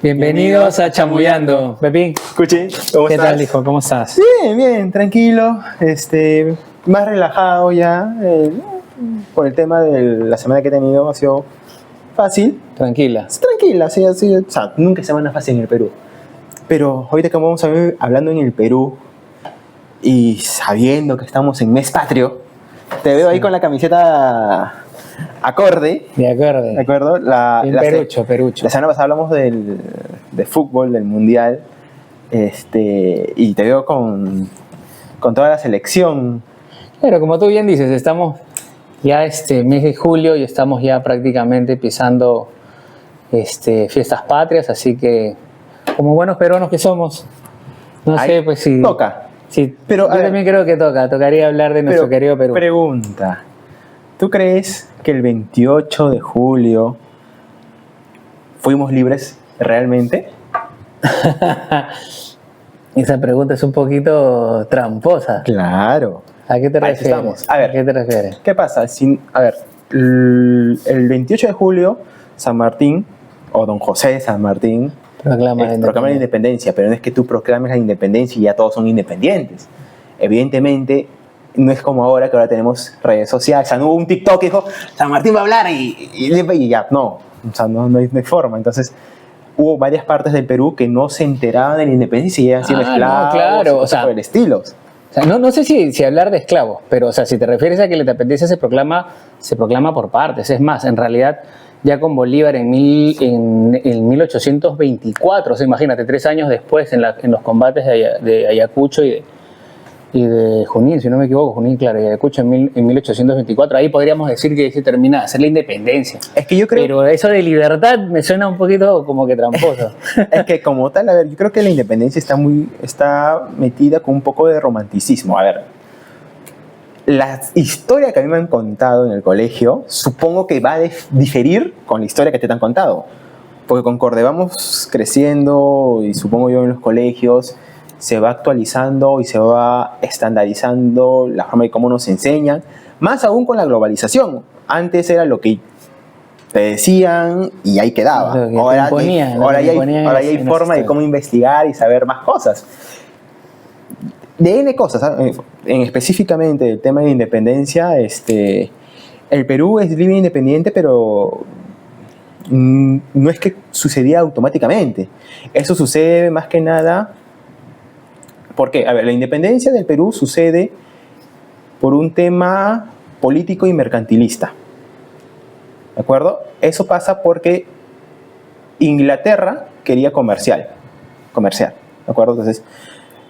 Bienvenidos a Chamullando. Pepín, Cuchi, ¿cómo ¿qué estás? tal, hijo? ¿Cómo estás? Bien, bien, tranquilo. Más relajado ya. Por el tema de la semana que he tenido, ha sido fácil. Tranquila. Tranquila, sí, o sea, nunca es semana fácil en el Perú. Pero ahorita que vamos a ver, hablando en el Perú y sabiendo que estamos en mes patrio, te veo ahí con la camiseta acorde. De acuerdo. ¿De acuerdo? Bien perucho. La semana pasada hablamos de fútbol, del mundial, y te veo con toda la selección. Pero como tú bien dices, estamos ya mes de julio y estamos ya prácticamente pisando fiestas patrias, así que como buenos peruanos que somos, no sé, pues si... Toca. Sí, Pero, yo también creo que tocaría hablar de nuestro querido Perú. Pregunta, ¿tú crees que el 28 de julio fuimos libres realmente? Esa pregunta es un poquito tramposa. Claro. ¿A qué te Ahí refieres? estamos. A ver, ¿A qué te refieres? ¿qué pasa? El 28 de julio, San Martín, o Don José de San Martín, proclama la independencia, pero no es que tú proclames la independencia y ya todos son independientes. Evidentemente, no es como ahora, que ahora tenemos redes sociales. O sea, no hubo un TikTok que dijo, San Martín va a hablar y ya. No, o sea, no hay forma. Entonces, hubo varias partes del Perú que no se enteraban de la independencia y seguían siendo esclavos. No, claro, o sea, por el estilo. O sea, no sé si hablar de esclavos, pero o sea, si te refieres a que la independencia se proclama por partes. Es más, en realidad, ya con Bolívar en 1824, o sea, imagínate, 3 años después, en los combates de Ayacucho y de Junín, si no me equivoco, claro, y Ayacucho en 1824, ahí podríamos decir que se termina de hacer la independencia. Es que yo creo... Pero eso de libertad me suena un poquito como que tramposo. Es que como tal, a ver, yo creo que la independencia está metida con un poco de romanticismo. A ver, la historia que a mí me han contado en el colegio, supongo que va a diferir con la historia que te han contado. Porque concorde, vamos creciendo y supongo yo en los colegios se va actualizando y se va estandarizando la forma de cómo nos enseñan, más aún con la globalización. Antes era lo que te decían y ahí quedaba. Ahora ya hay forma de cómo investigar y saber más cosas. De N cosas, ¿sabes? Específicamente el tema de independencia, el Perú es libre e independiente, pero no es que sucedía automáticamente. Eso sucede más que nada porque, a ver, la independencia del Perú sucede por un tema político y mercantilista. ¿De acuerdo? Eso pasa porque Inglaterra quería comerciar. ¿De acuerdo? Entonces,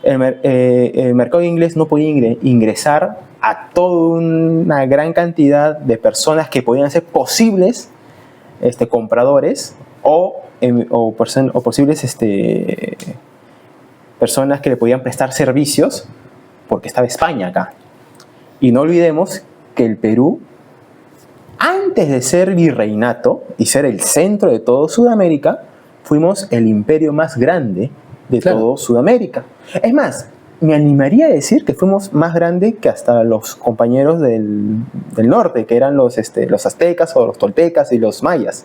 el mercado inglés no podía ingresar a toda una gran cantidad de personas que podían ser posibles compradores o posibles personas que le podían prestar servicios, porque estaba España acá. Y no olvidemos que el Perú, antes de ser virreinato y ser el centro de todo Sudamérica, fuimos el imperio más grande de todo Sudamérica. Es más, me animaría a decir que fuimos más grande que hasta los compañeros del norte, que eran los aztecas o los toltecas y los mayas.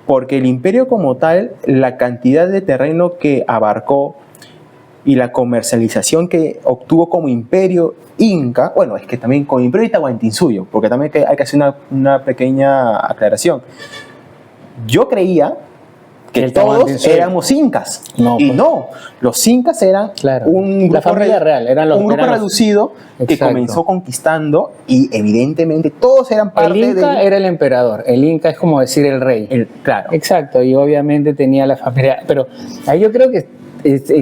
Porque el imperio como tal, la cantidad de terreno que abarcó y la comercialización que obtuvo como imperio inca, bueno, es que también como imperio Tahuantinsuyo, porque también hay que hacer una pequeña aclaración. Yo creía que todos éramos incas, y no, los incas eran un grupo reducido que comenzó conquistando y evidentemente todos eran parte del... El inca era el emperador, el inca es como decir el rey. Claro. Exacto, y obviamente tenía la familia, pero ahí yo creo que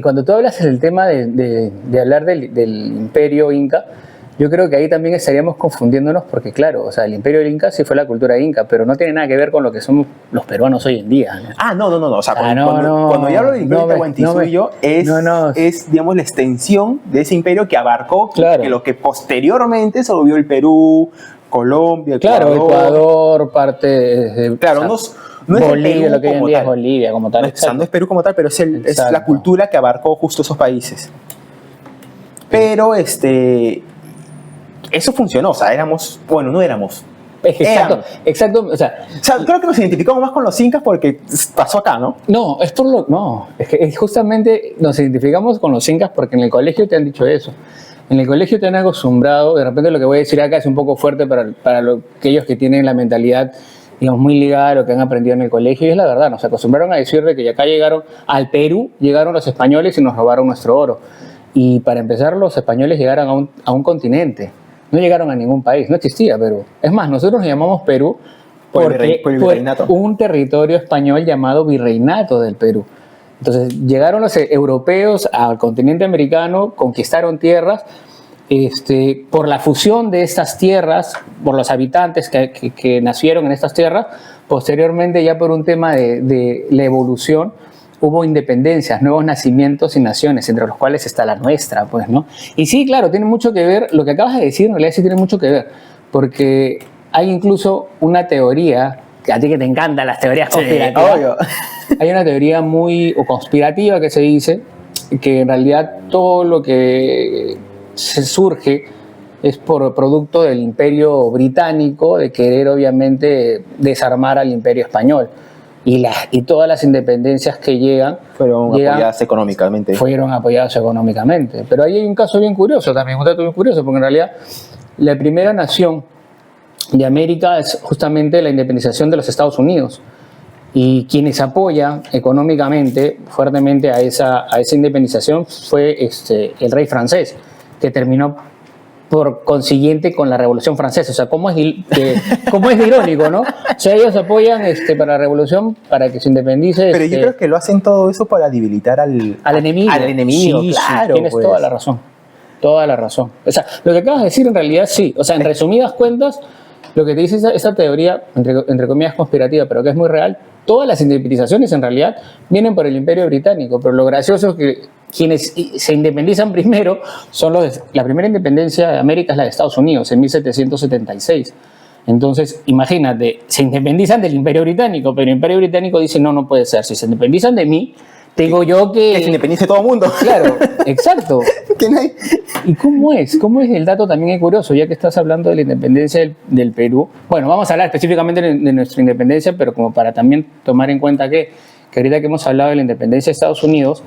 cuando tú hablas del tema de hablar del imperio inca, yo creo que ahí también estaríamos confundiéndonos porque, claro, o sea, el imperio del Inca sí fue la cultura inca, pero no tiene nada que ver con lo que somos los peruanos hoy en día, ¿no? No. O sea, cuando yo hablo del imperio Tahuantinsuyo, es, digamos, la extensión de ese imperio que abarcó que lo que posteriormente se volvió el Perú, Colombia, Ecuador, parte de... Claro, no es Bolivia, lo que hoy en día es Bolivia como tal. No es Perú como tal, pero es la cultura que abarcó justo esos países. Pero eso funcionó, o sea, no éramos Exacto, o sea, creo que nos identificamos más con los incas porque pasó acá, ¿no? no, es que justamente nos identificamos con los incas porque en el colegio te han dicho eso. En el colegio te han acostumbrado, de repente lo que voy a decir acá es un poco fuerte para aquellos que tienen la mentalidad, digamos, muy ligada a lo que han aprendido en el colegio, y es la verdad, nos acostumbraron a decir de que acá llegaron, al Perú llegaron los españoles y nos robaron nuestro oro. Y para empezar, los españoles llegaron a un continente. No llegaron a ningún país, no existía Perú. Es más, nosotros nos llamamos Perú porque fue un territorio español llamado Virreinato del Perú. Entonces llegaron los europeos al continente americano, conquistaron tierras, por la fusión de estas tierras, por los habitantes que nacieron en estas tierras, posteriormente ya por un tema de la evolución, hubo independencias, nuevos nacimientos y naciones, entre los cuales está la nuestra, pues, ¿no? Y sí, claro, tiene mucho que ver, lo que acabas de decir en realidad sí tiene mucho que ver, porque hay incluso una teoría, que a ti que te encantan las teorías conspirativas, obvio. Hay una teoría muy conspirativa que se dice que en realidad todo lo que se surge es por producto del Imperio Británico, de querer obviamente desarmar al Imperio Español. Y todas las independencias que fueron apoyadas económicamente. Fueron apoyadas económicamente. Pero ahí hay un caso bien curioso también, un dato bien curioso, porque en realidad la primera nación de América es justamente la independización de los Estados Unidos. Y quienes apoyan económicamente fuertemente a esa independización fue el rey francés, que terminó por consiguiente con la Revolución Francesa. O sea, ¿cómo es de irónico, no? O sea, ellos apoyan para la Revolución, para que se independice. Pero yo creo que lo hacen todo eso para debilitar al enemigo. Al enemigo, sí, claro. Sí, tienes pues toda la razón. Toda la razón. O sea, lo que acabas de decir en realidad sí. O sea, en resumidas cuentas, lo que te dice esa teoría, entre comillas, conspirativa, pero que es muy real, todas las independizaciones en realidad vienen por el Imperio Británico. Pero lo gracioso es que quienes se independizan primero son la primera independencia de América es la de Estados Unidos en 1776. Entonces, imagínate, se independizan del Imperio Británico, pero el Imperio Británico dice no puede ser. Si se independizan de mí, tengo yo que se independice todo el mundo. Claro, exacto. ¿Y cómo es? ¿Cómo es el dato también es curioso, ya que estás hablando de la independencia del Perú? Bueno, vamos a hablar específicamente de nuestra independencia, pero como para también tomar en cuenta que ahorita que hemos hablado de la independencia de Estados Unidos,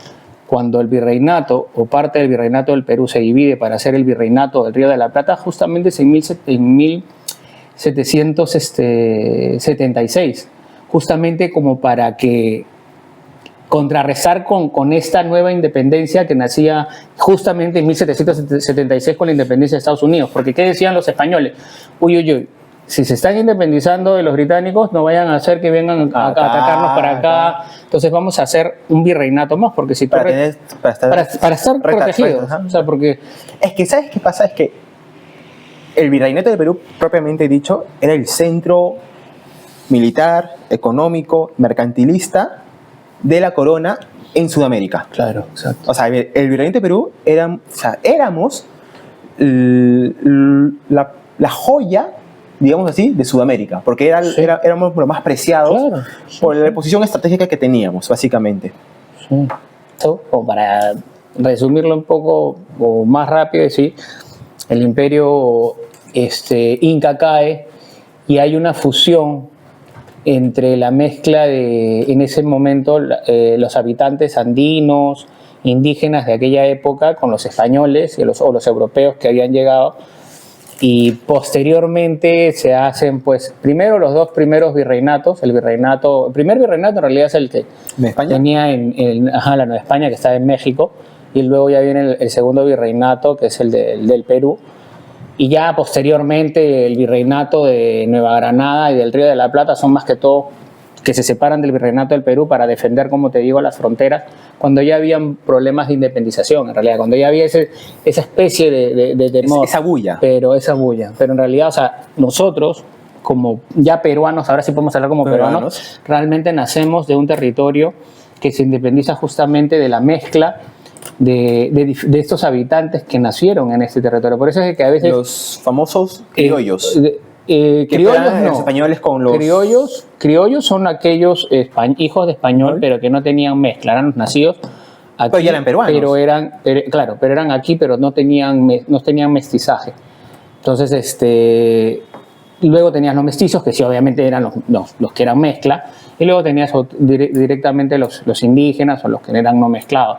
cuando el virreinato o parte del virreinato del Perú se divide para hacer el virreinato del Río de la Plata, justamente es en 1776, justamente como para que contrarrestar con esta nueva independencia que nacía justamente en 1776 con la independencia de Estados Unidos. Porque ¿qué decían los españoles? Uy, si se están independizando de los británicos, no vayan a hacer que vengan a atacarnos para acá. Entonces vamos a hacer un virreinato más, porque si para estar protegidos. O sea, porque es que, ¿sabes qué pasa? Es que el virreinato del Perú, propiamente dicho, era el centro militar, económico, mercantilista de la corona en Sudamérica. Claro, exacto. O sea, el virreinato de Perú éramos la joya, digamos así, de Sudamérica, porque éramos lo más preciados, claro, por la posición estratégica que teníamos, básicamente. Sí. O para resumirlo un poco o más rápido, ¿sí? El imperio inca cae y hay una fusión entre la mezcla en ese momento, los habitantes andinos, indígenas de aquella época, con los españoles o los europeos que habían llegado, y posteriormente se hacen, pues, primero los dos primeros virreinatos. El primer virreinato en realidad es el que tenía la Nueva España, que está en México, y luego ya viene el segundo virreinato, que es el del Perú. Y ya posteriormente el virreinato de Nueva Granada y del Río de la Plata son más que todo que se separan del virreinato del Perú para defender, como te digo, las fronteras, cuando ya habían problemas de independización, en realidad, cuando ya había esa especie de temor. Esa bulla. Pero en realidad, o sea, nosotros, como ya peruanos, ahora sí podemos hablar como peruanos, realmente nacemos de un territorio que se independiza justamente de la mezcla de estos habitantes que nacieron en este territorio. Por eso es que a veces los famosos criollos. Criollos no. Los españoles con los criollos son aquellos hijos de español, pero que no tenían mezcla, eran nacidos aquí, pero ya eran peruanos. Pero eran aquí, pero no tenían mestizaje. Entonces, Luego tenías los mestizos, que sí, obviamente eran los que eran mezcla, y luego tenías directamente los indígenas o los que eran no mezclados.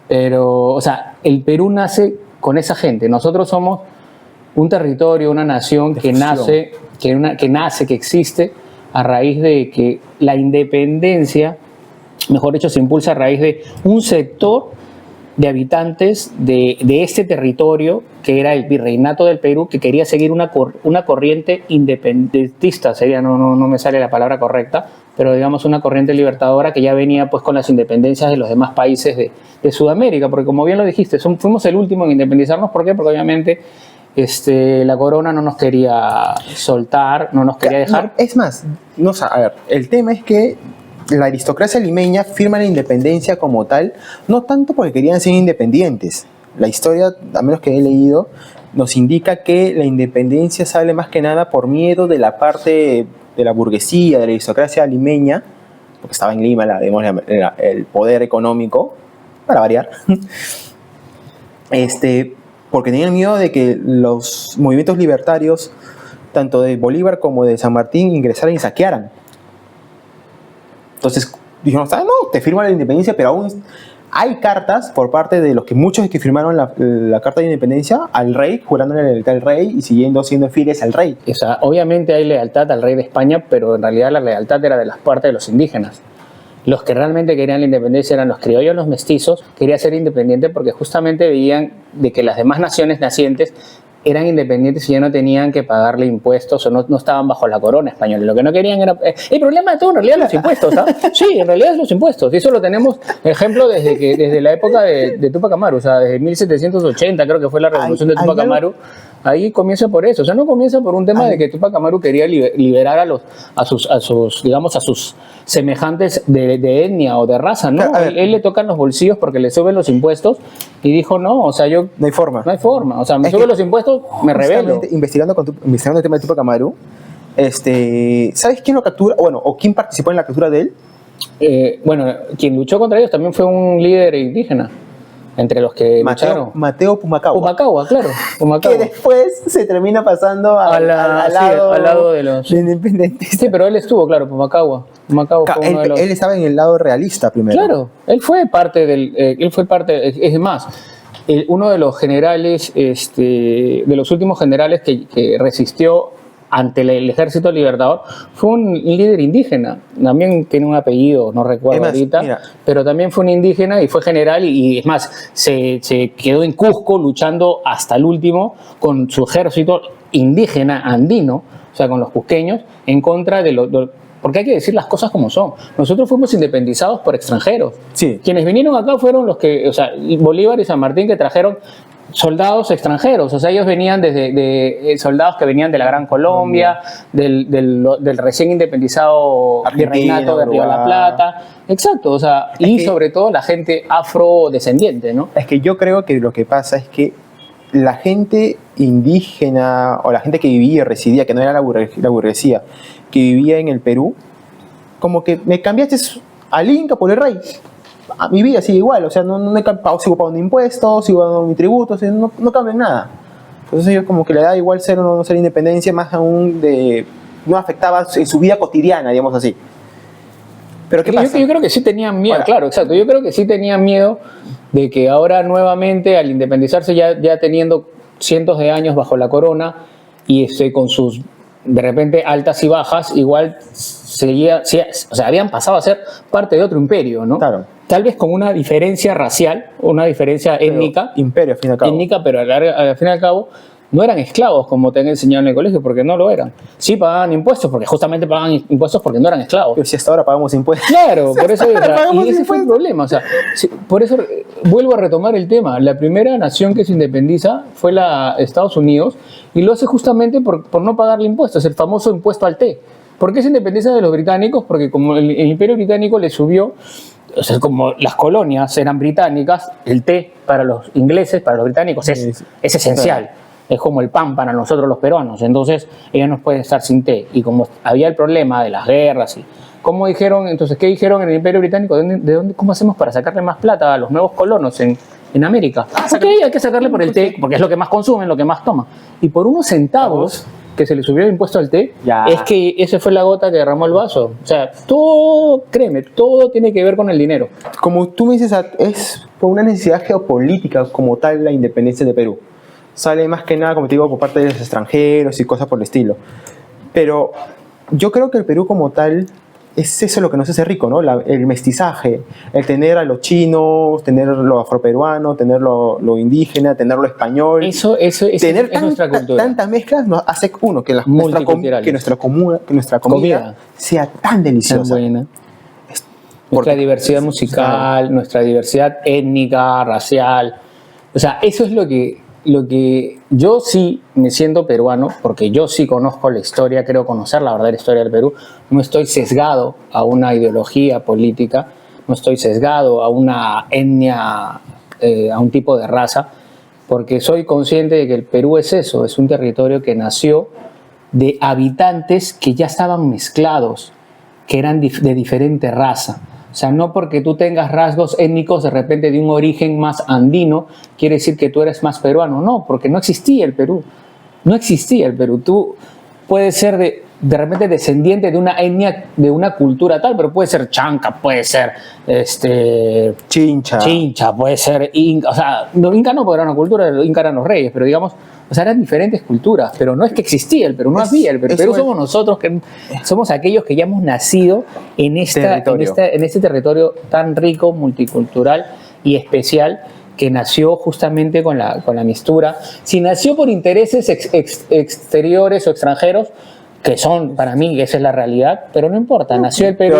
Pero, o sea, el Perú nace con esa gente. Nosotros somos un territorio, una nación que nace, que existe a raíz de que la independencia, mejor dicho, se impulsa a raíz de un sector de habitantes de este territorio, que era el virreinato del Perú, que quería seguir una corriente independentista, no me sale la palabra correcta, pero digamos una corriente libertadora que ya venía pues con las independencias de los demás países de Sudamérica, porque como bien lo dijiste, fuimos el último en independizarnos. ¿Por qué? Porque obviamente la corona no nos quería soltar, no nos quería dejar. No, es más, a ver, el tema es que la aristocracia limeña firma la independencia como tal, no tanto porque querían ser independientes. La historia, a menos que he leído, nos indica que la independencia sale más que nada por miedo de la parte de la burguesía, de la aristocracia limeña, porque estaba en Lima el poder económico, para variar, porque tenían miedo de que los movimientos libertarios, tanto de Bolívar como de San Martín, ingresaran y saquearan. Entonces dijeron, no, te firman la independencia, pero aún hay cartas por parte de muchos que firmaron la carta de independencia al rey, jurándole lealtad al rey y siendo fieles al rey. O sea, obviamente hay lealtad al rey de España, pero en realidad la lealtad era de las partes de los indígenas. Los que realmente querían la independencia eran los criollos, los mestizos, querían ser independientes porque justamente veían de que las demás naciones nacientes eran independientes y ya no tenían que pagarle impuestos o no estaban bajo la corona española. Lo que no querían era... El problema de todo en realidad los impuestos, ¿sabes? Sí, en realidad es los impuestos. Y eso lo tenemos ejemplo desde la época de Túpac Amaru, o sea, desde 1780 creo que fue la revolución de Túpac Amaru. Ahí comienza por eso, o sea, no comienza por un tema de que Túpac Amaru quería liberar a sus semejantes de etnia o de raza, ¿no? Claro, él le tocan los bolsillos porque le suben los impuestos y dijo, no, o sea, no hay forma, o sea, me suben los impuestos, me rebelo. Investigando el tema de Túpac Amaru, ¿sabes quién lo captura? Bueno, o quién participó en la captura de él? Bueno, quien luchó contra ellos también fue un líder indígena. Entre los que lucharon. Mateo Pumacahua. Pumacahua, claro. Pumacahua. Que después se termina pasando al lado de los independientes. Sí, pero él estuvo, claro, Pumacahua. Él estaba en el lado realista primero. Claro, él fue parte, es más, uno de los generales, de los últimos generales que resistió ante el ejército libertador, fue un líder indígena. También tiene un apellido, no recuerdo ahorita, pero también fue un indígena y fue general y es más, se quedó en Cusco luchando hasta el último con su ejército indígena andino, o sea, con los cusqueños, en contra porque hay que decir las cosas como son. Nosotros fuimos independizados por extranjeros. Sí. Quienes vinieron acá fueron los que, o sea, Bolívar y San Martín, que trajeron soldados extranjeros, o sea, ellos venían de soldados que venían de la Gran Colombia, del recién independizado virreinato de Río de la Plata, exacto, o sea, y sobre todo la gente afrodescendiente, ¿no? Es que yo creo que lo que pasa es que la gente indígena o la gente que vivía, residía, que no era la burguesía, que vivía en el Perú, como que me cambiaste al Inca por el rey. A mi vida sigue igual, o sea, sigo pagando impuestos, sigo pagando mi tributo, o sea, no cambia en nada. Entonces yo como que le da igual ser o no ser independencia, más aún no afectaba en su vida cotidiana, digamos así. Pero ¿qué pasa? Yo creo que sí tenían miedo, claro, exacto, yo creo que sí tenían miedo de que ahora nuevamente al independizarse ya teniendo cientos de años bajo la corona y con sus de repente altas y bajas, igual habían pasado a ser parte de otro imperio, ¿no? Claro. Tal vez con una diferencia racial, una diferencia étnica. Imperio, al fin y al cabo. Étnica, pero al fin y al cabo no eran esclavos como te han enseñado en el colegio, porque no lo eran. Sí pagaban impuestos, porque justamente pagaban impuestos porque no eran esclavos. Pero si hasta ahora pagamos impuestos. Claro, por eso y ese fue el problema. O sea, por eso vuelvo a retomar el tema. La primera nación que se independiza fue Estados Unidos y lo hace justamente por no pagarle impuestos, el famoso impuesto al té. ¿Por qué se independiza de los británicos? Porque como el imperio británico le subió, o sea, como las colonias eran británicas, el té para los ingleses, para los británicos es esencial. Claro. Es como el pan para nosotros los peruanos. Entonces, ellos no pueden estar sin té. Y como había el problema de las guerras, ¿cómo dijeron? Entonces, ¿qué dijeron en el imperio británico? ¿Cómo hacemos para sacarle más plata a los nuevos colonos en América? Ok, hay que sacarle por el té, porque es lo que más consumen, lo que más toman. Y por unos centavos que se le subió el impuesto al té, Ya. es que esa fue la gota que derramó el vaso. O sea, todo, créeme, todo tiene que ver con el dinero. Como tú me dices, es por una necesidad geopolítica como tal la independencia de Perú. Sale más que nada, como te digo, por parte de los extranjeros y cosas por el estilo. Pero yo creo que el Perú como tal es eso lo que nos hace rico, ¿no? El mestizaje, el tener a los chinos, tener lo afroperuano, tener lo indígena, tener lo español. Eso Tener es nuestra cultura. tantas mezclas nos hace uno, que nuestra comida sea tan deliciosa. Tan buena. Nuestra diversidad musical, nuestra diversidad étnica, racial. O sea, eso es lo que yo sí me siento peruano, porque yo sí conozco la historia, creo conocer la verdadera historia del Perú. No estoy sesgado a una ideología política, no estoy sesgado a una etnia, a un tipo de raza, porque soy consciente de que el Perú es eso, es un territorio que nació de habitantes que ya estaban mezclados, que eran de diferente raza. O sea, no porque tú tengas rasgos étnicos de repente de un origen más andino, quiere decir que tú eres más peruano. No, porque no existía el Perú. No existía el Perú. Tú puedes ser de repente descendiente de una etnia, de una cultura tal, pero puede ser chanca, puede ser chincha, puede ser inca. O sea, los incas no, porque era una cultura, los incas eran los reyes, pero digamos, o sea, eran diferentes culturas, pero no es que existía el Perú, no había el Perú. Perú somos nosotros, que somos aquellos que ya hemos nacido en este territorio tan rico, multicultural y especial, que nació justamente con la mistura. Si nació por intereses exteriores o extranjeros, que son, para mí, esa es la realidad, pero no importa, nació el Perú.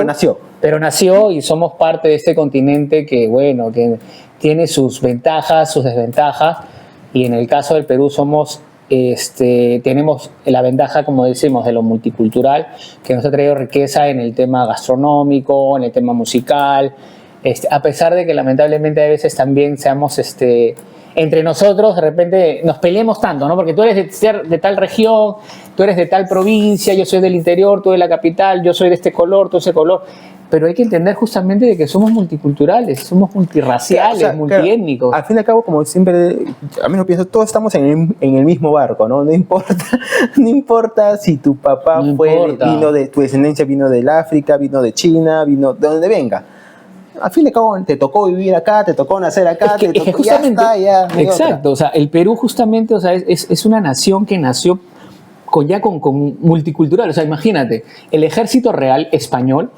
Pero nació y somos parte de este continente que, bueno, que tiene sus ventajas, sus desventajas, y en el caso del Perú tenemos la ventaja, como decimos, de lo multicultural, que nos ha traído riqueza en el tema gastronómico, en el tema musical, a pesar de que lamentablemente a veces también seamos entre nosotros, de repente nos peleemos tanto, ¿no? Porque tú eres de tal región, tú eres de tal provincia, yo soy del interior, tú de la capital, yo soy de este color, tú de ese color. Pero hay que entender justamente de que somos multiculturales, somos multirraciales, multiétnicos. Claro, al fin y al cabo, como siempre, a mí no pienso, todos estamos en el mismo barco, ¿no? No importa si tu papá vino de, tu descendencia vino del África, vino de China, vino de donde venga. Al fin y al cabo, te tocó vivir acá, te tocó nacer acá, justamente, exacto, o sea, el Perú justamente, o sea, es una nación que nació con multicultural. O sea, imagínate, el ejército real español,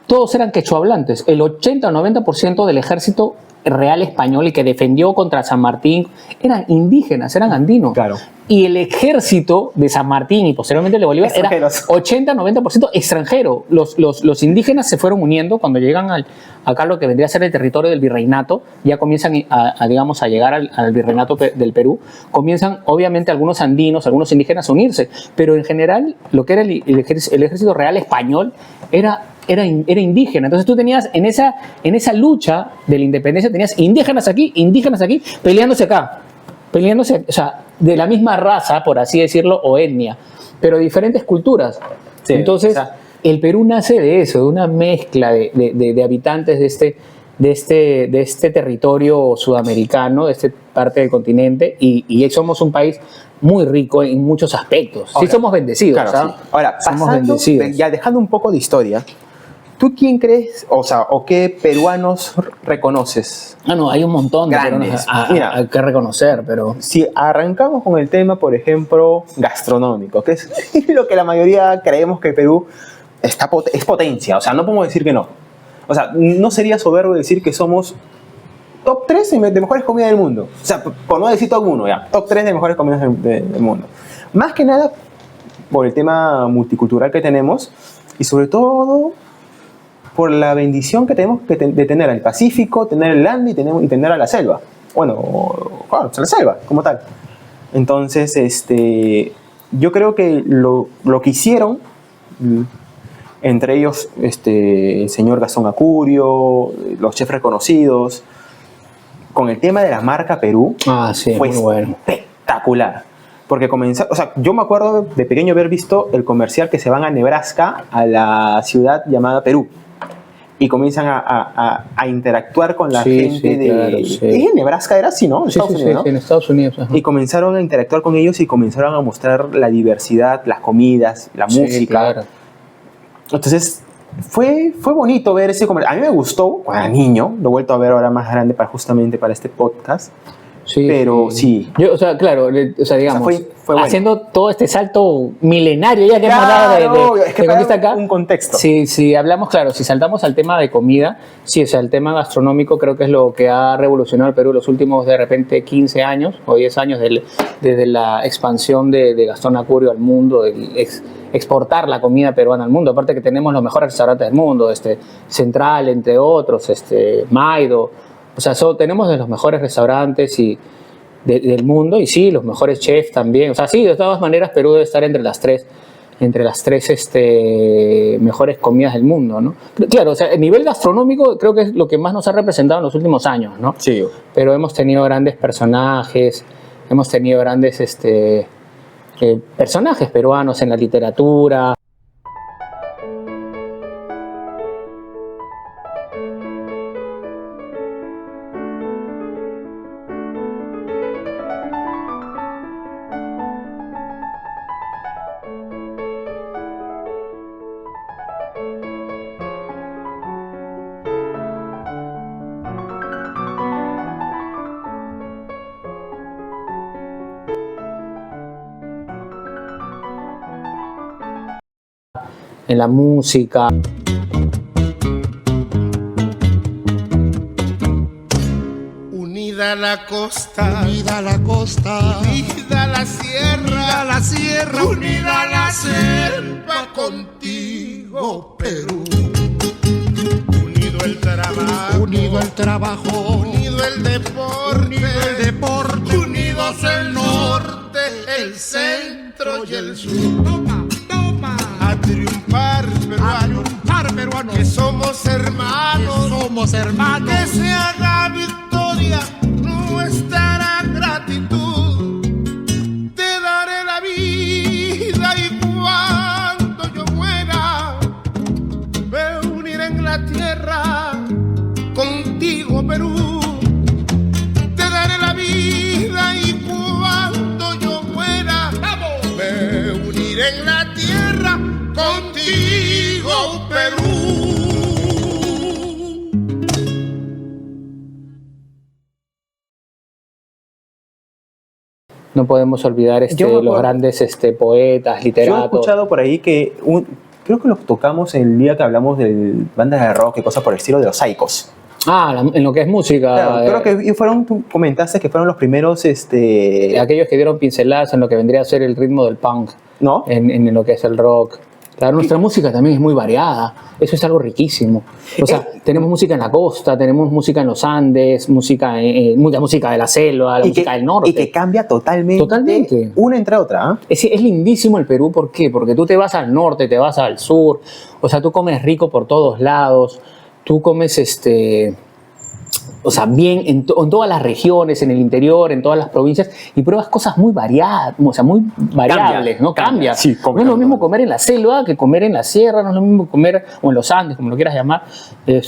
todos eran quechohablantes. El 80 o 90% del ejército real español y que defendió contra San Martín eran indígenas, eran andinos. Claro. Y el ejército de San Martín y posteriormente el de Bolívar era 80-90% extranjero. Los indígenas se fueron uniendo cuando llegan acá lo que vendría a ser el territorio del virreinato, ya comienzan digamos, a llegar al virreinato del Perú, comienzan obviamente algunos andinos, algunos indígenas a unirse, pero en general lo que era el ejército real español era indígena. Entonces tú tenías en esa lucha de la independencia, tenías indígenas aquí, peleándose acá, o sea, de la misma raza, por así decirlo, o etnia, pero diferentes culturas. Sí, entonces, el Perú nace de eso, de una mezcla de habitantes de este territorio sudamericano, de esta parte del continente, y somos un país muy rico en muchos aspectos. Ahora, sí somos bendecidos. Claro, sí. Ahora, ya dejando un poco de historia, ¿tú quién crees, o qué peruanos reconoces? No, hay un montón de peruanos hay que reconocer, pero... Si arrancamos con el tema, por ejemplo, gastronómico, que es lo que la mayoría creemos que Perú es potencia, o sea, no podemos decir que no. O sea, no sería soberbio decir que somos top 3 de mejores comidas del mundo. O sea, por no decir top 1, ya, top 3 de mejores comidas del mundo. Más que nada por el tema multicultural que tenemos y sobre todo por la bendición que tenemos de tener al Pacífico, tener el Ande y tener a la selva. Bueno, claro, la selva como tal. Entonces, yo creo que lo que hicieron, entre ellos el señor Gastón Acurio, los chefs reconocidos, con el tema de la marca Perú, fue espectacular. Porque yo me acuerdo de pequeño haber visto el comercial que se van a Nebraska, a la ciudad llamada Perú. y comienzan a interactuar con la gente de... Claro, sí. ¿En Nebraska era así, no? En Estados Unidos, ¿no? Sí, en Estados Unidos. Ajá. Y comenzaron a interactuar con ellos y comenzaron a mostrar la diversidad, las comidas, la música. Claro. Entonces, fue bonito ver ese comercial. A mí me gustó cuando era niño, lo he vuelto a ver ahora más grande justamente para este podcast. Sí, pero sí. Yo, o sea, claro, o sea, digamos, fue bueno. Haciendo todo este salto milenario ya que hemos dado es que de conquista acá. Un contexto. Sí, hablamos, claro, si saltamos al tema de comida, sí, o sea, el tema gastronómico creo que es lo que ha revolucionado el Perú los últimos, de repente, 15 años o 10 años desde la expansión de Gastón Acurio al mundo, exportar la comida peruana al mundo. Aparte que tenemos los mejores restaurantes del mundo, Central, entre otros, Maido. O sea, tenemos de los mejores restaurantes del mundo y sí, los mejores chefs también. O sea, sí, de todas maneras Perú debe estar entre las tres mejores comidas del mundo, ¿no? Claro, o sea, a nivel gastronómico creo que es lo que más nos ha representado en los últimos años, ¿no? Sí. Pero hemos tenido grandes personajes, hemos tenido grandes personajes peruanos en la literatura. En la música. Unida la costa, unida la costa, unida la sierra, unida la selva contigo, Perú. Unido el trabajo, unido el deporte, unidos el norte, el centro y el sur. Toma. A triunfar, peruano, que somos hermanos, que se haga victoria nuestra gratitud. Te daré la vida y cuando yo muera, me uniré en la tierra contigo, Perú. Te daré la vida y cuando yo muera, me uniré en la tierra contigo, Perú. No podemos olvidar los grandes poetas, literatos. Yo he escuchado por ahí que creo que lo tocamos el día que hablamos de bandas de rock y cosas por el estilo de los Saicos. En lo que es música. Claro, creo que tú comentaste que fueron los primeros... aquellos que dieron pinceladas en lo que vendría a ser el ritmo del punk, ¿no? En lo que es el rock. Claro, nuestra música también es muy variada. Eso es algo riquísimo. O sea, tenemos música en la costa, tenemos música en los Andes, mucha música de la selva, música del norte. Y que cambia totalmente. Una entre otra. Es lindísimo el Perú. ¿Por qué? Porque tú te vas al norte, te vas al sur. O sea, tú comes rico por todos lados. Tú comes o sea, bien en todas las regiones, en el interior, en todas las provincias, y pruebas cosas muy variadas, o sea, muy variables, ¿no? Cambia. Sí, no es lo mismo comer en la selva que comer en la sierra, no es lo mismo comer, o en los Andes, como lo quieras llamar,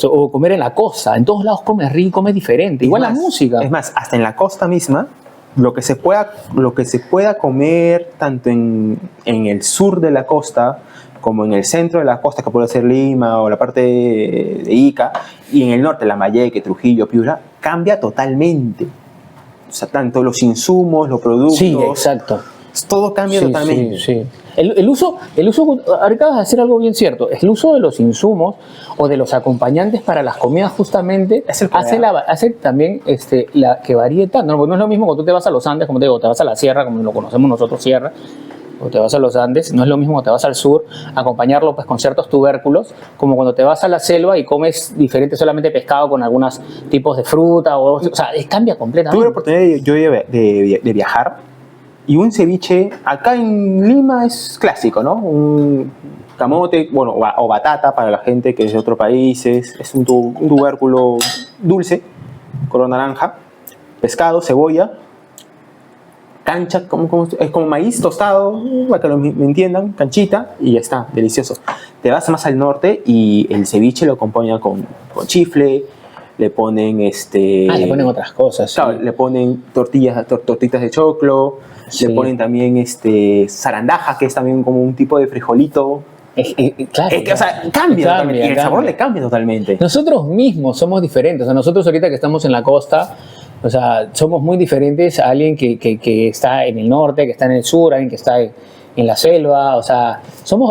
o comer en la costa. En todos lados comes rico, comes diferente. Igual la música. Es más, hasta en la costa misma, lo que se pueda comer tanto en el sur de la costa como en el centro de la costa, que puede ser Lima o la parte de Ica, y en el norte, Lambayeque, Trujillo, Piura, cambia totalmente. O sea, tanto los insumos, los productos... Sí, exacto. Todo cambia totalmente. Sí. El uso, ahora acabas de decir algo bien cierto, el uso de los insumos o de los acompañantes para las comidas justamente hace también que varíe tanto. No es lo mismo cuando tú te vas a los Andes, como te digo, te vas a la sierra, como lo conocemos nosotros, sierra, o te vas a los Andes, no es lo mismo cuando te vas al sur, acompañarlo pues con ciertos tubérculos, como cuando te vas a la selva y comes diferente solamente pescado con algunos tipos de fruta, o sea, cambia completamente. Tuve la oportunidad de viajar, y un ceviche, acá en Lima es clásico, ¿no? Un camote, bueno, o batata para la gente que es de otros países, es un tubérculo dulce, color naranja, pescado, cebolla, cancha, es como maíz tostado, para que me entiendan, canchita, y ya está, delicioso. te vas más al norte y el ceviche lo acompañan con chifle, le ponen le ponen otras cosas. Claro, Sí. le ponen tortitas de choclo, Sí. le ponen también zarandaja, que es también como un tipo de frijolito. Claro, O sea, cambia totalmente, y el sabor le cambia totalmente. Nosotros mismos somos diferentes. O sea, nosotros ahorita que estamos en la costa, o sea, somos muy diferentes a alguien que está en el norte, que está en el sur, alguien que está en la selva. O sea,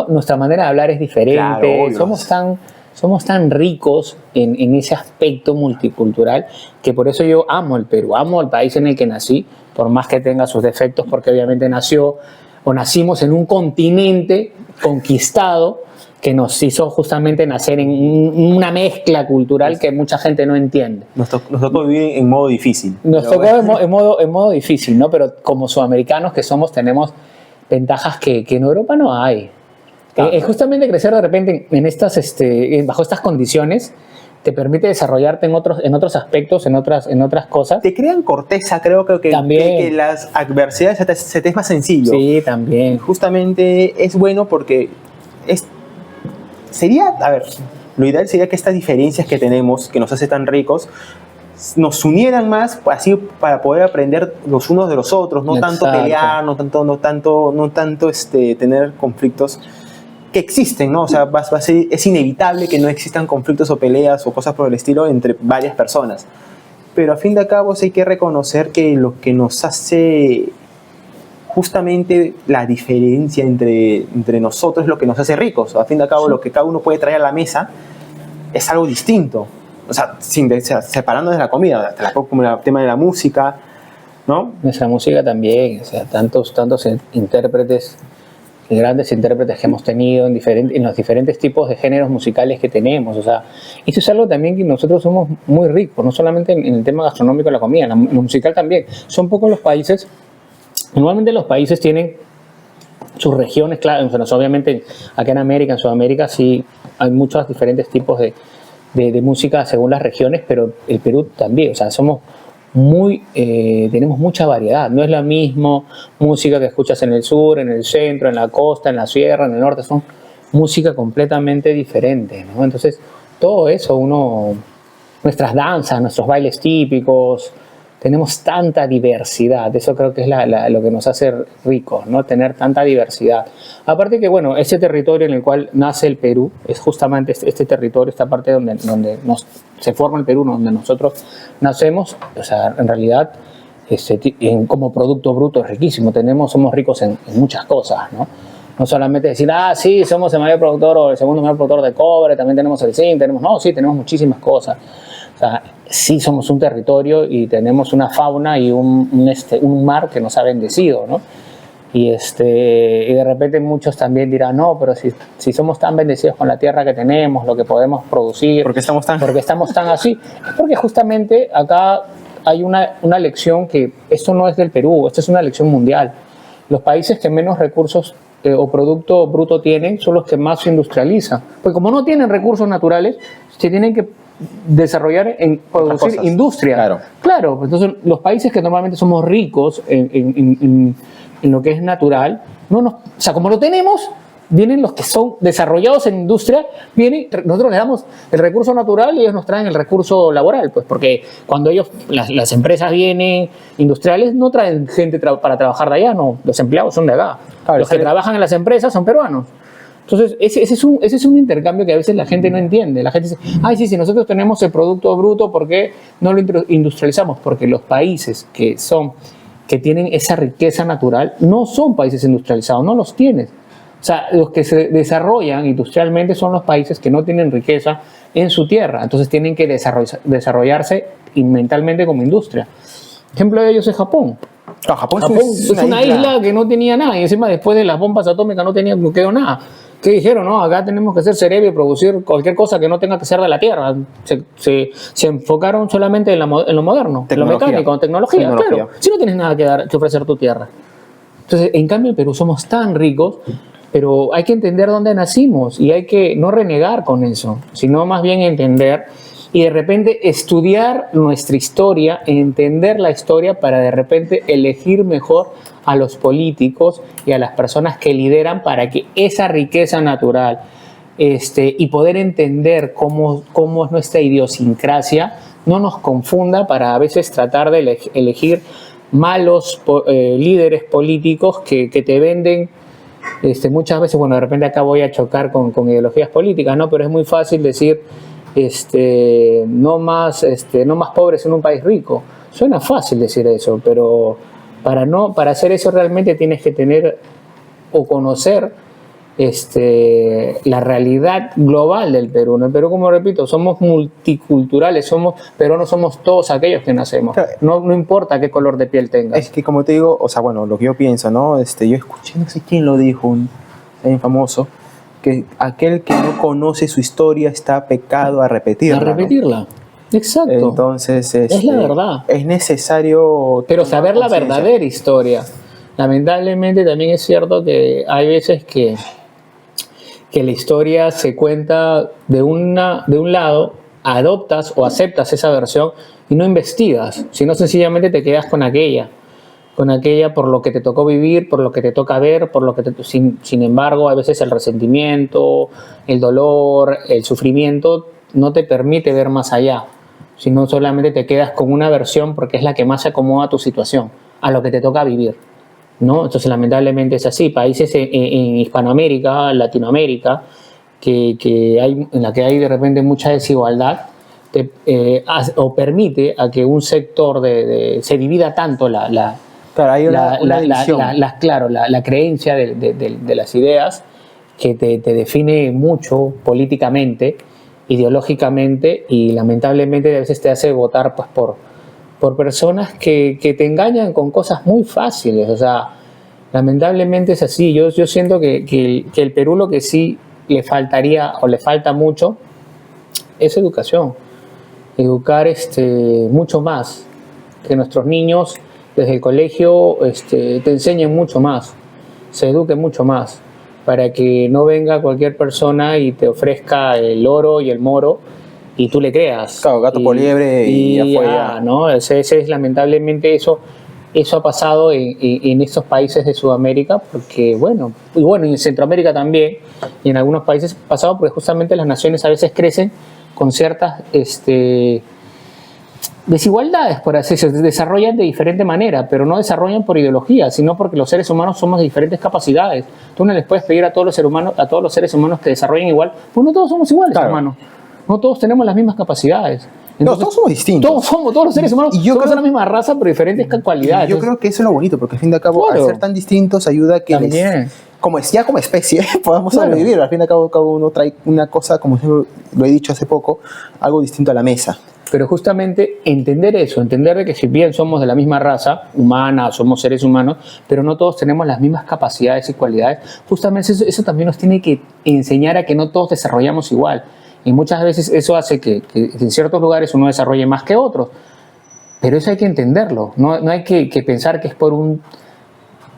nuestra manera de hablar es diferente. Claro, obvio. Somos tan ricos en ese aspecto multicultural que por eso yo amo el Perú, amo el país en el que nací, por más que tenga sus defectos, porque obviamente nacimos en un continente conquistado que nos hizo justamente nacer en una mezcla cultural que mucha gente no entiende. Nos tocó vivir en modo difícil. Nos tocó en modo difícil, ¿no? Pero como sudamericanos que somos, tenemos ventajas que en Europa no hay. Claro. Justamente crecer de repente bajo estas condiciones te permite desarrollarte en otros aspectos, en otras cosas. Te crean corteza, creo que las adversidades se te es más sencillo. Sí, también. Justamente es bueno porque lo ideal sería que estas diferencias que tenemos, que nos hace tan ricos, nos unieran más así para poder aprender los unos de los otros, no Exacto. tanto pelear, no tanto tener conflictos que existen, ¿no? O sea, es inevitable que no existan conflictos o peleas o cosas por el estilo entre varias personas. Pero a fin de cabo hay que reconocer que lo que nos hace justamente la diferencia entre nosotros es lo que nos hace ricos. A fin de cabo, lo que cada uno puede traer a la mesa es algo distinto. O sea, separando de la comida, como el tema de la música, ¿no? Nuestra música también, o sea, tantos intérpretes, grandes intérpretes que hemos tenido en los diferentes tipos de géneros musicales que tenemos. O sea, eso es algo también que nosotros somos muy ricos, no solamente en el tema gastronómico de la comida, en lo musical también. Son pocos los países, normalmente los países tienen sus regiones, claro, obviamente acá en América, en Sudamérica, sí hay muchos diferentes tipos de música según las regiones, pero el Perú también, o sea, tenemos mucha variedad. No es la misma música que escuchas en el sur, en el centro, en la costa, en la sierra, en el norte. Son música completamente diferente, ¿no? Entonces, todo eso, nuestras danzas, nuestros bailes típicos, tenemos tanta diversidad. Eso creo que es lo que nos hace ricos, ¿no? Tener tanta diversidad. Aparte que, bueno, ese territorio en el cual nace el Perú es justamente este territorio, esta parte donde se forma el Perú, donde nosotros nacemos. O sea, en realidad, como producto bruto es riquísimo. Somos ricos en muchas cosas, ¿no? No solamente decir, sí, somos el mayor productor o el segundo mayor productor de cobre, también tenemos el zinc, tenemos muchísimas cosas. O sea, sí somos un territorio y tenemos una fauna y un mar que nos ha bendecido, ¿no? Y de repente muchos también dirán, no, pero si somos tan bendecidos con la tierra que tenemos, lo que podemos producir, ¿por qué estamos tan así? Es porque justamente acá hay una lección que esto no es del Perú, esto es una lección mundial. Los países que menos recursos o producto bruto tienen son los que más se industrializan. Porque como no tienen recursos naturales, se tienen que desarrollar en producir industria. Claro, entonces los países que normalmente somos ricos en lo que es natural, o sea, como lo tenemos, vienen los que son desarrollados en industria, nosotros les damos el recurso natural y ellos nos traen el recurso laboral, pues porque cuando las empresas vienen industriales no traen gente para trabajar de allá, no, los empleados son de acá. Claro, los que trabajan en las empresas son peruanos. Entonces, ese es un intercambio que a veces la gente no entiende. La gente dice, sí, nosotros tenemos el producto bruto, ¿por qué no lo industrializamos? Porque los países que tienen esa riqueza natural no son países industrializados, no los tienen. O sea, los que se desarrollan industrialmente son los países que no tienen riqueza en su tierra. Entonces tienen que desarrollarse mentalmente como industria. Ejemplo de ellos es Japón. No, Japón es una isla que no tenía nada y encima después de las bombas atómicas no quedó nada. ¿Qué dijeron? No, acá tenemos que ser cerebro y producir cualquier cosa que no tenga que ser de la tierra. Se enfocaron solamente en lo moderno, en lo mecánico, en tecnología. Claro, si no tienes nada que ofrecer tu tierra. Entonces, en cambio, en Perú somos tan ricos, pero hay que entender dónde nacimos y hay que no renegar con eso, sino más bien entender y de repente estudiar nuestra historia, entender la historia para de repente elegir mejor a los políticos y a las personas que lideran para que esa riqueza natural, y poder entender cómo es nuestra idiosincrasia, no nos confunda para a veces tratar de elegir malos líderes políticos que te venden muchas veces, bueno, de repente acá voy a chocar con ideologías políticas, ¿no? Pero es muy fácil decir no más pobres en un país rico. Suena fácil decir eso, pero para hacer eso realmente tienes que tener o conocer la realidad global del Perú. En el Perú, como repito, somos multiculturales, peruanos somos todos aquellos que nacemos. Claro. No importa qué color de piel tengas. Es que como te digo, o sea, bueno, lo que yo pienso, ¿no? Yo escuché, no sé quién lo dijo, alguien famoso, que aquel que no conoce su historia está pecado a repetirla. A repetirla. ¿No? Exacto. Entonces, es la verdad. Es necesario... Pero saber la verdadera historia. Lamentablemente también es cierto que hay veces que la historia se cuenta de un lado, adoptas o aceptas esa versión y no investigas, sino sencillamente te quedas con aquella por lo que te tocó vivir, por lo que te toca ver, sin embargo, a veces el resentimiento, el dolor, el sufrimiento no te permite ver más allá, sino solamente te quedas con una versión porque es la que más se acomoda a tu situación, a lo que te toca vivir, ¿no? Entonces, lamentablemente es así. Países en Hispanoamérica, Latinoamérica, en la que hay de repente mucha desigualdad, o permite a que un sector se divida tanto la creencia de las ideas, que te define mucho políticamente, ideológicamente, y lamentablemente a veces te hace votar pues por personas que te engañan con cosas muy fáciles. O sea, lamentablemente es así. Yo siento que el Perú lo que sí le faltaría o le falta mucho es educación. Educar mucho más, que nuestros niños desde el colegio te enseñen mucho más, se eduque mucho más, para que no venga cualquier persona y te ofrezca el oro y el moro y tú le creas. Claro, gato por liebre y ya fue. ¿No? Ese es lamentablemente eso ha pasado en estos países de Sudamérica, porque y en Centroamérica también, y en algunos países ha pasado porque justamente las naciones a veces crecen con ciertas desigualdades, por así decirlo. Se desarrollan de diferente manera, pero no desarrollan por ideología, sino porque los seres humanos somos de diferentes capacidades. Tú no les puedes pedir a todos los seres humanos que desarrollen igual, pues no todos somos iguales, claro, hermano. No todos tenemos las mismas capacidades. Entonces, todos somos distintos. Todos los seres humanos somos de la misma raza, pero diferentes cualidades. Yo creo que eso es lo bonito, porque al fin y al cabo, claro, al ser tan distintos, ayuda a que como especie, podamos sobrevivir. Al fin y al cabo, cada uno trae una cosa, como yo lo he dicho hace poco, algo distinto a la mesa. Pero justamente entender eso, entender de que si bien somos de la misma raza humana, somos seres humanos, pero no todos tenemos las mismas capacidades y cualidades, justamente eso también nos tiene que enseñar a que no todos desarrollamos igual. Y muchas veces eso hace que en ciertos lugares uno desarrolle más que otros. Pero eso hay que entenderlo. No hay que pensar que es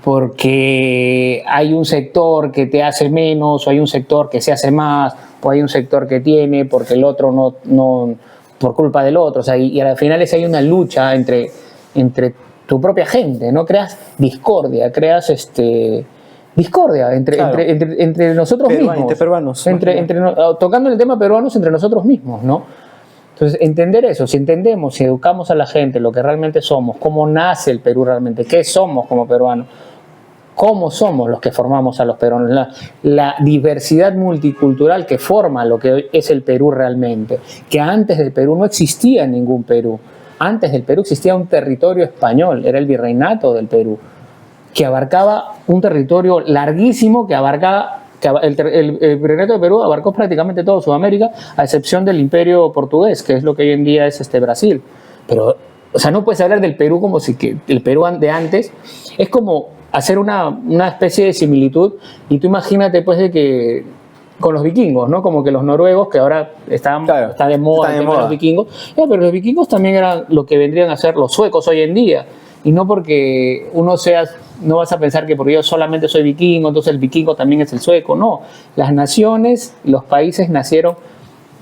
porque hay un sector que te hace menos, o hay un sector que se hace más, o hay un sector que tiene, porque el otro no por culpa del otro. O sea, y al final hay una lucha entre tu propia gente, ¿no? Creas discordia, entre nosotros mismos. Entre peruanos. Tocando el tema peruanos entre nosotros mismos, ¿no? Entonces, entender eso, si entendemos, si educamos a la gente lo que realmente somos, cómo nace el Perú realmente, qué somos como peruanos, cómo somos los que formamos a los peruanos, la diversidad multicultural que forma lo que es el Perú realmente, que antes del Perú no existía ningún Perú. Antes del Perú existía un territorio español, era el virreinato del Perú, que abarcaba un territorio larguísimo, el virreinato de Perú abarcó prácticamente todo Sudamérica, a excepción del Imperio Portugués, que es lo que hoy en día es Brasil. Pero, o sea, no puedes hablar del Perú como si que el Perú de antes es como hacer una especie de similitud, y tú imagínate pues de que con los vikingos, ¿no? Como que los noruegos, que ahora está de moda los vikingos, pero los vikingos también eran lo que vendrían a ser los suecos hoy en día. Y no porque no vas a pensar que porque yo solamente soy vikingo, entonces el vikingo también es el sueco. No, las naciones, los países nacieron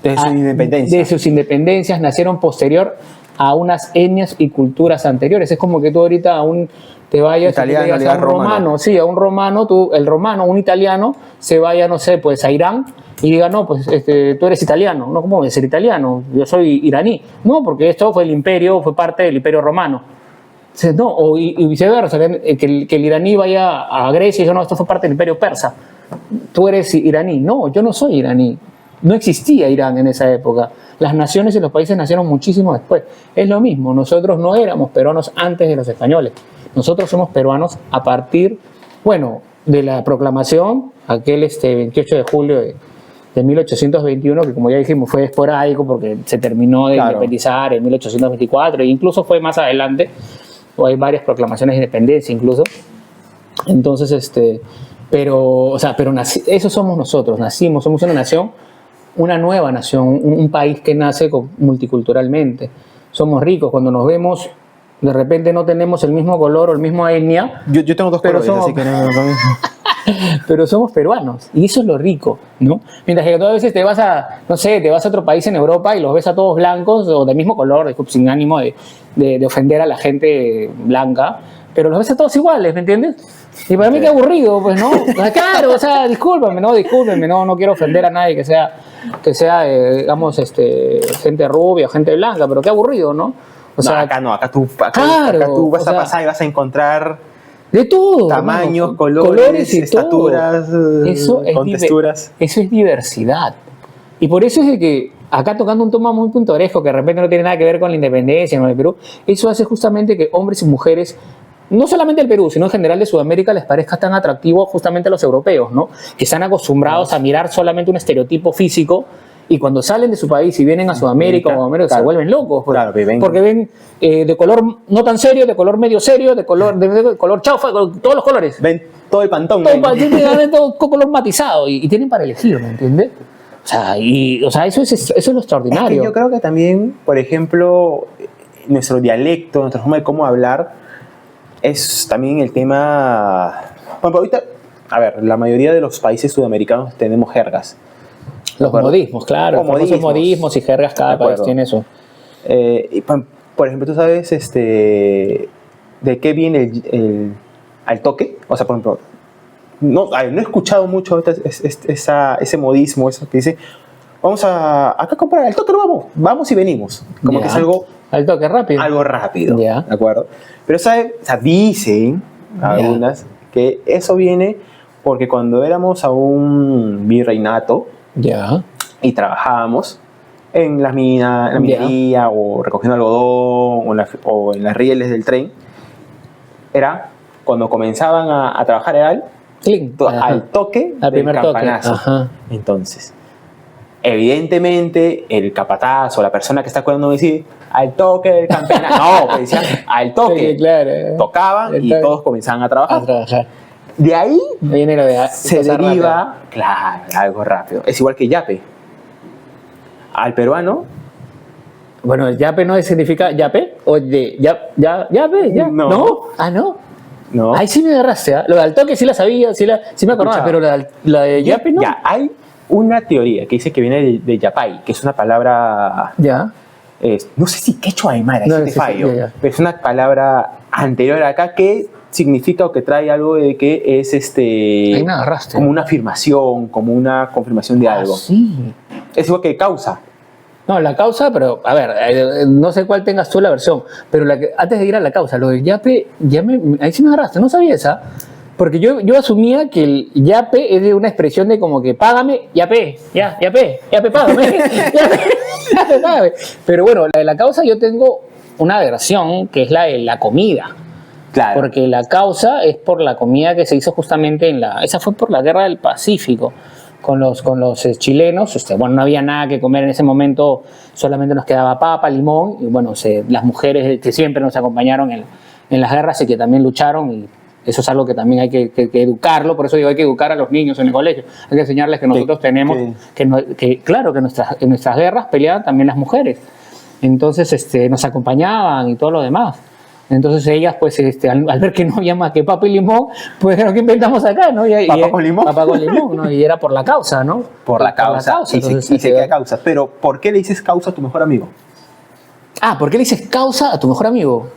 de sus independencias. nacieron posterior a unas etnias y culturas anteriores. Es como que tú ahorita aún te vayas Italiano, y te digas a un romano, sí, a un romano, el romano, un italiano, se vaya, no sé, pues a Irán y diga, no, pues tú eres italiano. No, ¿cómo voy a ser italiano? Yo soy iraní. No, porque esto fue el imperio, fue parte del imperio romano. Entonces, no, y viceversa, que el iraní vaya a Grecia y diga, no, esto fue parte del imperio persa. Tú eres iraní. No, yo no soy iraní. No existía Irán en esa época. Las naciones y los países nacieron muchísimo después. Es lo mismo, nosotros no éramos peruanos antes de los españoles. Nosotros somos peruanos a partir, bueno, de la proclamación, aquel 28 de julio de 1821, que como ya dijimos fue esporádico porque se terminó de independizar en 1824, e incluso fue más adelante, o hay varias proclamaciones de independencia incluso. Entonces, pero eso somos nosotros, nacimos, somos una nación, una nueva nación, un país que nace multiculturalmente. Somos ricos, cuando nos vemos, de repente no tenemos el mismo color o el mismo etnia. Yo tengo dos colores, así que no. Pero somos peruanos, y eso es lo rico, ¿no? Mientras que tú a veces te vas a otro país en Europa y los ves a todos blancos o del mismo color, sin ánimo de ofender a la gente blanca, pero los ves a todos iguales, ¿me entiendes? Y para mí qué aburrido, pues, ¿no? Claro, o sea, discúlpenme, no quiero ofender a nadie que sea digamos, gente rubia, gente blanca, pero qué aburrido, ¿no? O sea, acá tú claro, vas a pasar y vas a encontrar de todo, tamaños, ¿no? colores, y estaturas, contexturas. Eso es diversidad. Y por eso es de que acá tocando un tema muy pintoresco que de repente no tiene nada que ver con la independencia en el Perú, eso hace justamente que hombres y mujeres, no solamente del Perú, sino en general de Sudamérica, les parezca tan atractivo justamente a los europeos, ¿no? Que están acostumbrados a mirar solamente un estereotipo físico y cuando salen de su país y vienen a Sudamérica o a América, se vuelven locos. Porque ven de color no tan serio, de color medio serio, de color chaufa, todos los colores. Ven todo el pantón. Tienen todo color matizado y tienen para elegir, ¿me entiendes? O sea, eso es lo extraordinario. Es que yo creo que también, por ejemplo, nuestro dialecto, nuestra forma de cómo hablar, es también el tema... Bueno, ahorita, a ver, la mayoría de los países sudamericanos tenemos jergas. Los modismos, claro. Los modismos y jergas, cada país tiene eso. Por ejemplo, ¿tú sabes de qué viene al toque? O sea, por ejemplo, no he escuchado mucho ese modismo, eso que dice, vamos acá a comprar, al toque no vamos y venimos. Como que es algo... Al toque, rápido. Algo rápido, ¿de acuerdo? Pero dicen algunas que eso viene porque cuando éramos a un virreinato y trabajábamos en las minas, en la minería o recogiendo algodón o en las rieles del tren, era cuando comenzaban a trabajar al toque del campanazo. Entonces, evidentemente, el capataz o la persona que está cuidando decir al toque del campanazo. No, pues decían al toque. Sí, claro. Tocaban y todos comenzaban a trabajar. De ahí viene lo de se deriva, algo rápido. Es igual que yape. Al peruano. Bueno, el yape no significa yape o de yape. No. ¿No? Ah, no. No. Ahí sí me agarraste. Lo de al toque sí la sabía, sí me acordaba, pero la de yape no. Ya, hay una teoría que dice que viene de yapay, que es una palabra. No sé si quechua aymara, pero es una palabra anterior acá que significa o que trae algo de que es ahí me agarraste. Como una afirmación, como una confirmación de algo. Sí. Es igual que causa. No, la causa, pero a ver, no sé cuál tengas tú la versión, pero antes de ir a la causa, lo del yape, ahí sí me agarraste, no sabía esa. Porque yo asumía que el yape es de una expresión de como que págame, yape, págame, yape, págame. Pero bueno, la de la causa yo tengo una versión que es la de la comida. Claro. Porque la causa es por la comida que se hizo justamente esa fue por la Guerra del Pacífico. Con los chilenos, bueno, no había nada que comer en ese momento, solamente nos quedaba papa, limón, y bueno, las mujeres que siempre nos acompañaron en las guerras y que también lucharon, y eso es algo que también hay que educarlo, por eso digo, hay que educar a los niños en el colegio, hay que enseñarles que nosotros tenemos, claro, que en nuestras guerras peleaban también las mujeres, entonces nos acompañaban y todo lo demás. Entonces ellas, pues, al ver que no había más que papa y limón, pues, ¿qué inventamos acá, no? ¿Papa con limón? Papa con limón, ¿no? Y era por la causa, ¿no? Por la causa. Entonces, y se queda causa. Pero, ¿por qué le dices causa a tu mejor amigo? Ah, ¿por qué le dices causa a tu mejor amigo?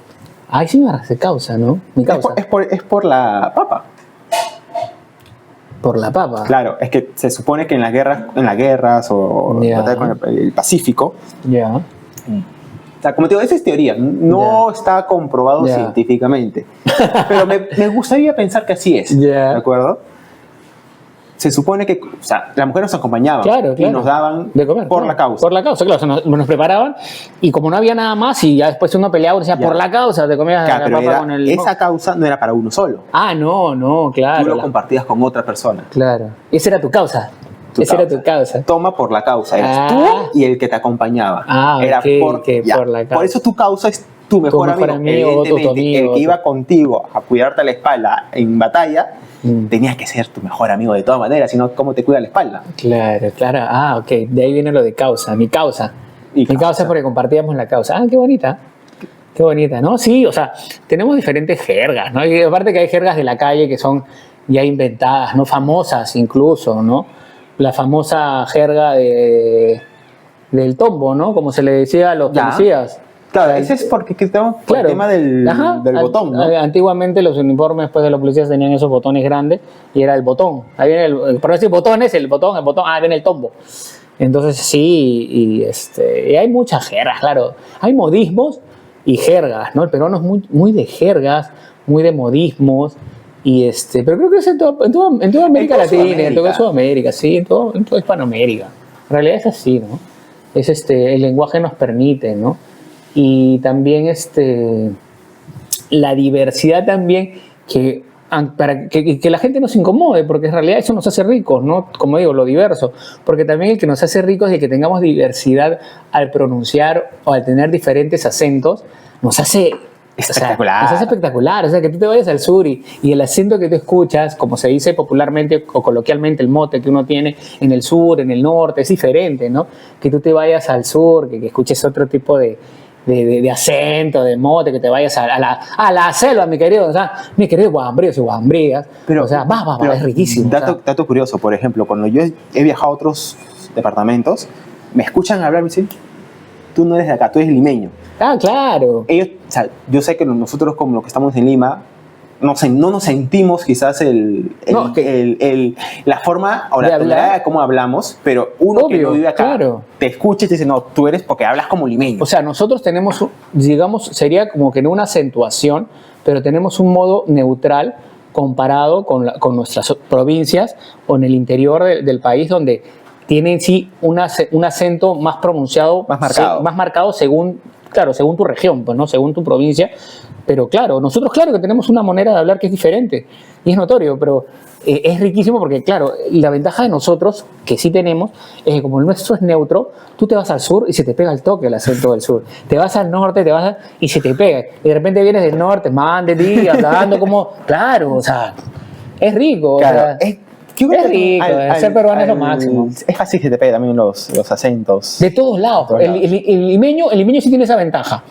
Ay, sí me hace causa, ¿no? Mi causa. Es por la papa. Por la papa. Claro, es que se supone que en las guerras o Ya. con el Pacífico, Ya. o sea, como te digo, esa es teoría, no está comprobado Ya. científicamente. Pero me gustaría pensar que así es, Ya. ¿de acuerdo? Se supone que, o sea, las mujeres nos acompañaban Claro, y claro. nos daban De comer, por claro. la causa. Por la causa, claro. O sea, nos preparaban y como no había nada más y ya después uno peleaba y decía Ya. por la causa, te comías Claro, la pero papa era- con el... esa causa no era para uno solo. Ah, no, claro. Tú lo compartías con otra persona. Claro. Esa era tu causa. Esa era tu causa. Toma por la causa. Eras Ah. tú y el que te acompañaba. Ah, Era ok, por, que ya. por la causa. Por eso tu causa es tu mejor mejor amigo, o tu Evidentemente, amigo, el que iba contigo a cuidarte la espalda en batalla, Mm. tenías que ser tu mejor amigo de todas maneras, sino cómo te cuida la espalda. Claro, claro. Ah, ok. De ahí viene lo de causa. Mi causa. Y Mi causa es porque compartíamos la causa. Ah, qué bonita. Qué bonita, ¿no? Sí, o sea, tenemos diferentes jergas, ¿no? Y aparte que hay jergas de la calle que son ya inventadas, ¿no? Famosas incluso, ¿no? La famosa jerga del tombo, ¿no? Como se le decía a los Ya. policías. Claro, O sea, ese es porque estamos por claro. el tema del Ajá. botón, ¿no? Antiguamente los uniformes pues, de los policías tenían esos botones grandes y era el botón. Ahí viene por decir botones, el botón, viene el tombo. Entonces sí, y hay muchas jergas, claro. Hay modismos y jergas, ¿no? El peruano es muy de jergas, muy de modismos. Pero creo que es en toda América Latina, en toda Sudamérica, sí, en toda Hispanoamérica. En realidad es así, ¿no? El lenguaje nos permite, ¿no? Y también la diversidad también para que la gente no se incomode, porque en realidad eso nos hace ricos, ¿no? Como digo, lo diverso, porque también el que nos hace ricos es el que tengamos diversidad al pronunciar o al tener diferentes acentos, nos hace Espectacular. nos hace espectacular, o sea, que tú te vayas al sur y el acento que tú escuchas, como se dice popularmente o coloquialmente, el mote que uno tiene en el sur, en el norte, es diferente, ¿no? Que tú te vayas al sur, que escuches otro tipo de acento, de mote, que te vayas a la selva, mi querido guambríos y guambrías. O sea, pero es riquísimo. Dato curioso, por ejemplo, cuando yo he viajado a otros departamentos, me escuchan hablar y me dicen, tú no eres de acá, tú eres limeño. Ah, claro. Ellos, o sea, yo sé que nosotros como los que estamos en Lima, no nos sentimos quizás No, la forma o de la hablar. tonalidad de cómo hablamos, pero uno que Obvio, no vive acá claro. te escucha y te dice, no, tú eres porque hablas como limeño. O sea, nosotros tenemos, digamos, sería como que no una acentuación, pero tenemos un modo neutral comparado con nuestras provincias o en el interior del país, donde tienen sí un acento más pronunciado, Más marcado. según tu región, pues, ¿no? Según tu provincia. Pero claro, nosotros claro que tenemos una manera de hablar que es diferente y es notorio, pero es riquísimo porque claro, la ventaja de nosotros, que sí tenemos, es que como el nuestro es neutro, tú te vas al sur y se te pega el toque el acento del sur. Te vas al norte, y se te pega. Y de repente vienes del norte, hablando como, claro, o sea, es rico. Claro, o sea, yo creo es que rico, ser peruano es lo máximo. Es fácil que te pegue también los acentos. De todos lados. todos lados. El limeño sí tiene esa ventaja.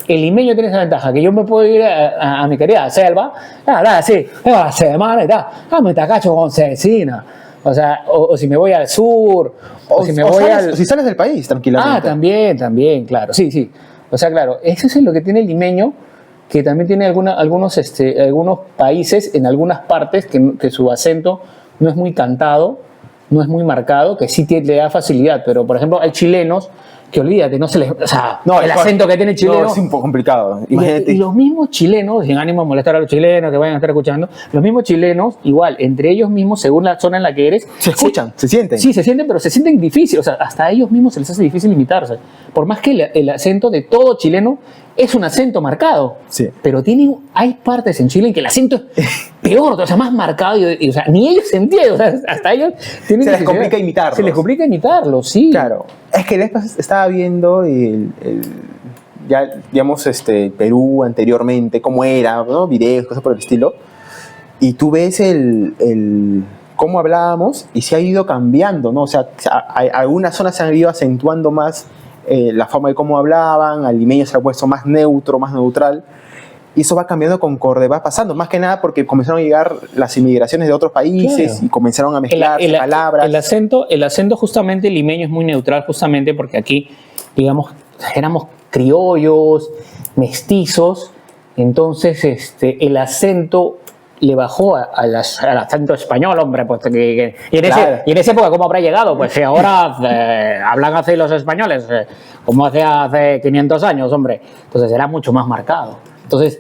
El limeño tiene esa ventaja, que yo me puedo ir a mi querida selva, así, semana y tal, me tacacho con cecina. O sea, o si me voy al sur, o si me voy o si sales del país, tranquilamente. También, claro, sí. O sea, claro, eso es lo que tiene el limeño, que también tiene algunos países, en algunas partes, que su acento no es muy cantado, no es muy marcado, que sí le da facilidad, pero por ejemplo hay chilenos que olvídate, no se les... O sea, el acento que tiene el chileno... No, es un poco complicado. Imagínate. Y los mismos chilenos, sin ánimo de molestar a los chilenos que vayan a estar escuchando, los mismos chilenos, igual, entre ellos mismos, según la zona en la que eres... Se escuchan, se sienten. Sí, se sienten, pero se sienten difíciles. O sea, hasta a ellos mismos se les hace difícil imitarse. Por más que el acento de todo chileno es un acento marcado. Sí. Pero hay partes en Chile en que el acento es peor, o sea, más marcado. O sea, ni ellos se entienden. O sea, hasta ellos tienen Se les dificultad. complica imitarlos. Se les complica imitarlos, sí. Claro. Es que estaba viendo ya, digamos, Perú anteriormente, cómo era, ¿no? Videos, cosas por el estilo. Y tú ves cómo hablábamos y se ha ido cambiando, ¿no? O sea, algunas zonas se han ido acentuando más la forma de cómo hablaban, al limeño se ha puesto más neutro, más neutral. Y eso va cambiando conforme va pasando, más que nada porque comenzaron a llegar las inmigraciones de otros países. Claro. Y comenzaron a mezclar palabras. El acento justamente limeño es muy neutral justamente porque aquí, digamos, éramos criollos, mestizos, entonces el acento le bajó al acento español, hombre, pues y en esa época, ¿cómo habrá llegado? Pues si ahora hablan así los españoles, como hace 500 años, hombre, entonces era mucho más marcado. Entonces,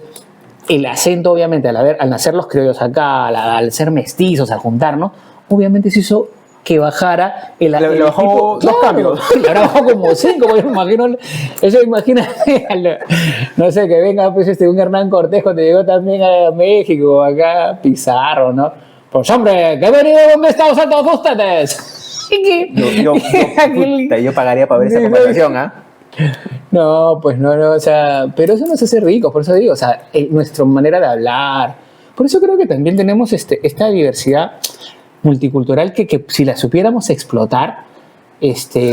el acento, obviamente, al nacer los criollos acá, al ser mestizos, al juntarnos, obviamente se hizo que bajara el bajó dos cambios. Ahora bajó como 5, porque me imagino, eso imagínate, no sé, que venga pues un Hernán Cortés cuando llegó también a México, acá Pizarro, ¿no? Pues hombre, que he venido donde están todos ustedes. Yo pagaría para ver esa conversación, ¿ah? No, pues no, o sea, pero eso nos hace ricos, por eso digo, o sea, nuestra manera de hablar, por eso creo que también tenemos esta diversidad multicultural que si la supiéramos explotar,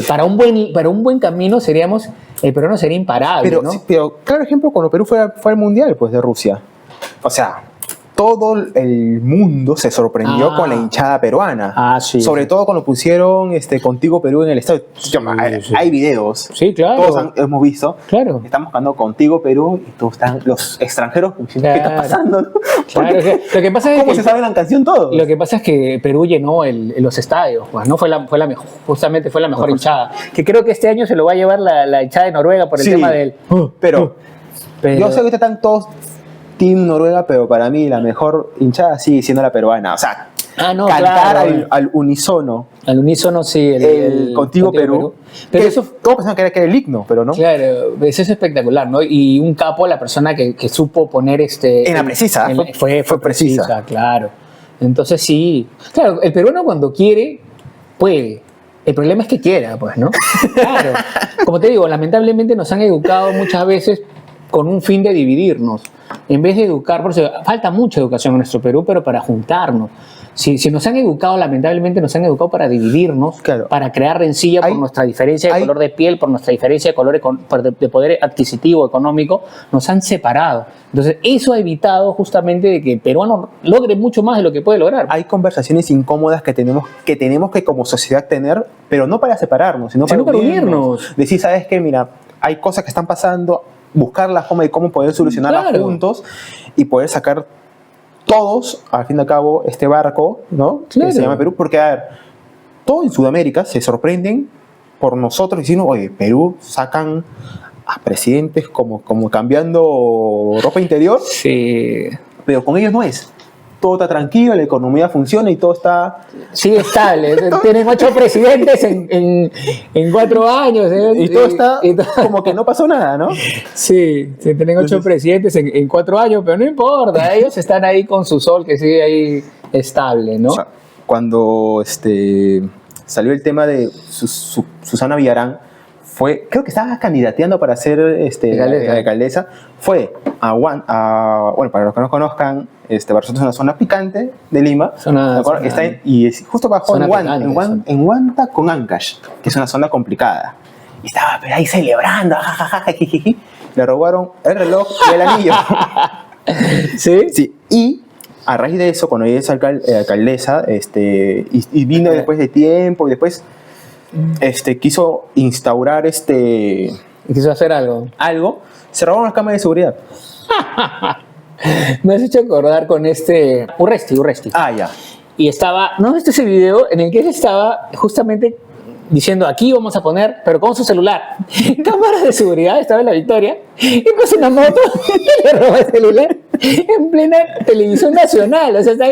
para un buen camino seríamos, el peruano sería imparable, Pero, ¿no? sí, pero claro ejemplo, cuando Perú fue al Mundial pues, de Rusia, o sea, todo el mundo se sorprendió con la hinchada peruana. Sí. Sobre todo cuando pusieron Contigo Perú en el estadio. Hay videos. Sí, claro. Todos hemos visto. Claro. Estamos buscando Contigo Perú y todos están los extranjeros. ¿Qué está pasando? ¿No? Claro, lo que pasa es ¿Cómo que se sabe la canción todo? Lo que pasa es que Perú llenó los estadios, pues, ¿no? Fue la mejor, justamente fue la mejor hinchada. Que creo que este año se lo va a llevar la hinchada de Noruega por el tema del... Pero yo sé que están todos Team Noruega, pero para mí la mejor hinchada sigue siendo la peruana. O sea, cantar claro, al unísono. Al unísono, sí. El Contigo Perú. Pero eso, todos pensaban que era el himno, pero no. Claro, eso es espectacular, ¿no? Y un capo, la persona que supo poner en la precisa. Fue precisa, claro. Entonces sí. Claro, el peruano cuando quiere, puede. El problema es que quiera, pues, ¿no? Claro. Como te digo, lamentablemente nos han educado muchas veces con un fin de dividirnos. En vez de educar, por eso falta mucha educación en nuestro Perú, pero para juntarnos. Si nos han educado, lamentablemente nos han educado para dividirnos, claro, para crear rencilla por nuestra diferencia de color de piel, por nuestra diferencia de color de poder adquisitivo, económico, nos han separado. Entonces, eso ha evitado justamente de que el peruano logre mucho más de lo que puede lograr. Hay conversaciones incómodas que tenemos que como sociedad tener, pero no para separarnos, sino para unirnos. Decir, ¿sabes qué? Mira, hay cosas que están pasando, buscar la forma de cómo poder solucionarlas juntos y poder sacar todos, al fin y al cabo, este barco, ¿no? Claro. Que se llama Perú, porque, a ver, todo en Sudamérica se sorprenden por nosotros diciendo, oye, Perú sacan a presidentes como cambiando ropa interior, sí, pero con ellos no es. Todo está tranquilo, la economía funciona y todo está... Sigue estable. Tienen 8 presidentes en 4 años. Y todo está como que no pasó nada, ¿no? Sí, tienen 8 presidentes en 4 años, pero no importa. Ellos están ahí con su sol que sigue ahí estable, ¿no? O sea, cuando salió el tema de Susana Villarán, creo que estaba candidateando para ser alcaldesa, fue bueno, para los que no conozcan, Barcelona es una zona picante de Lima, y justo bajo en Huanta con Ancash, que es una zona complicada. Y estaba ahí celebrando, jijiji. Le robaron el reloj y el anillo. ¿Sí? Sí. Y a raíz de eso, cuando ella es alcaldesa, y vino después de tiempo, y después quiso instaurar quiso hacer algo, se robaron las cámaras de seguridad. Me has hecho acordar con Urresti. Ya. Y ¿no viste ese video en el que él estaba justamente diciendo, aquí vamos a poner, pero con su celular, cámara de seguridad, estaba en La Victoria, y puso una moto y le roba el celular en plena televisión nacional, o sea, está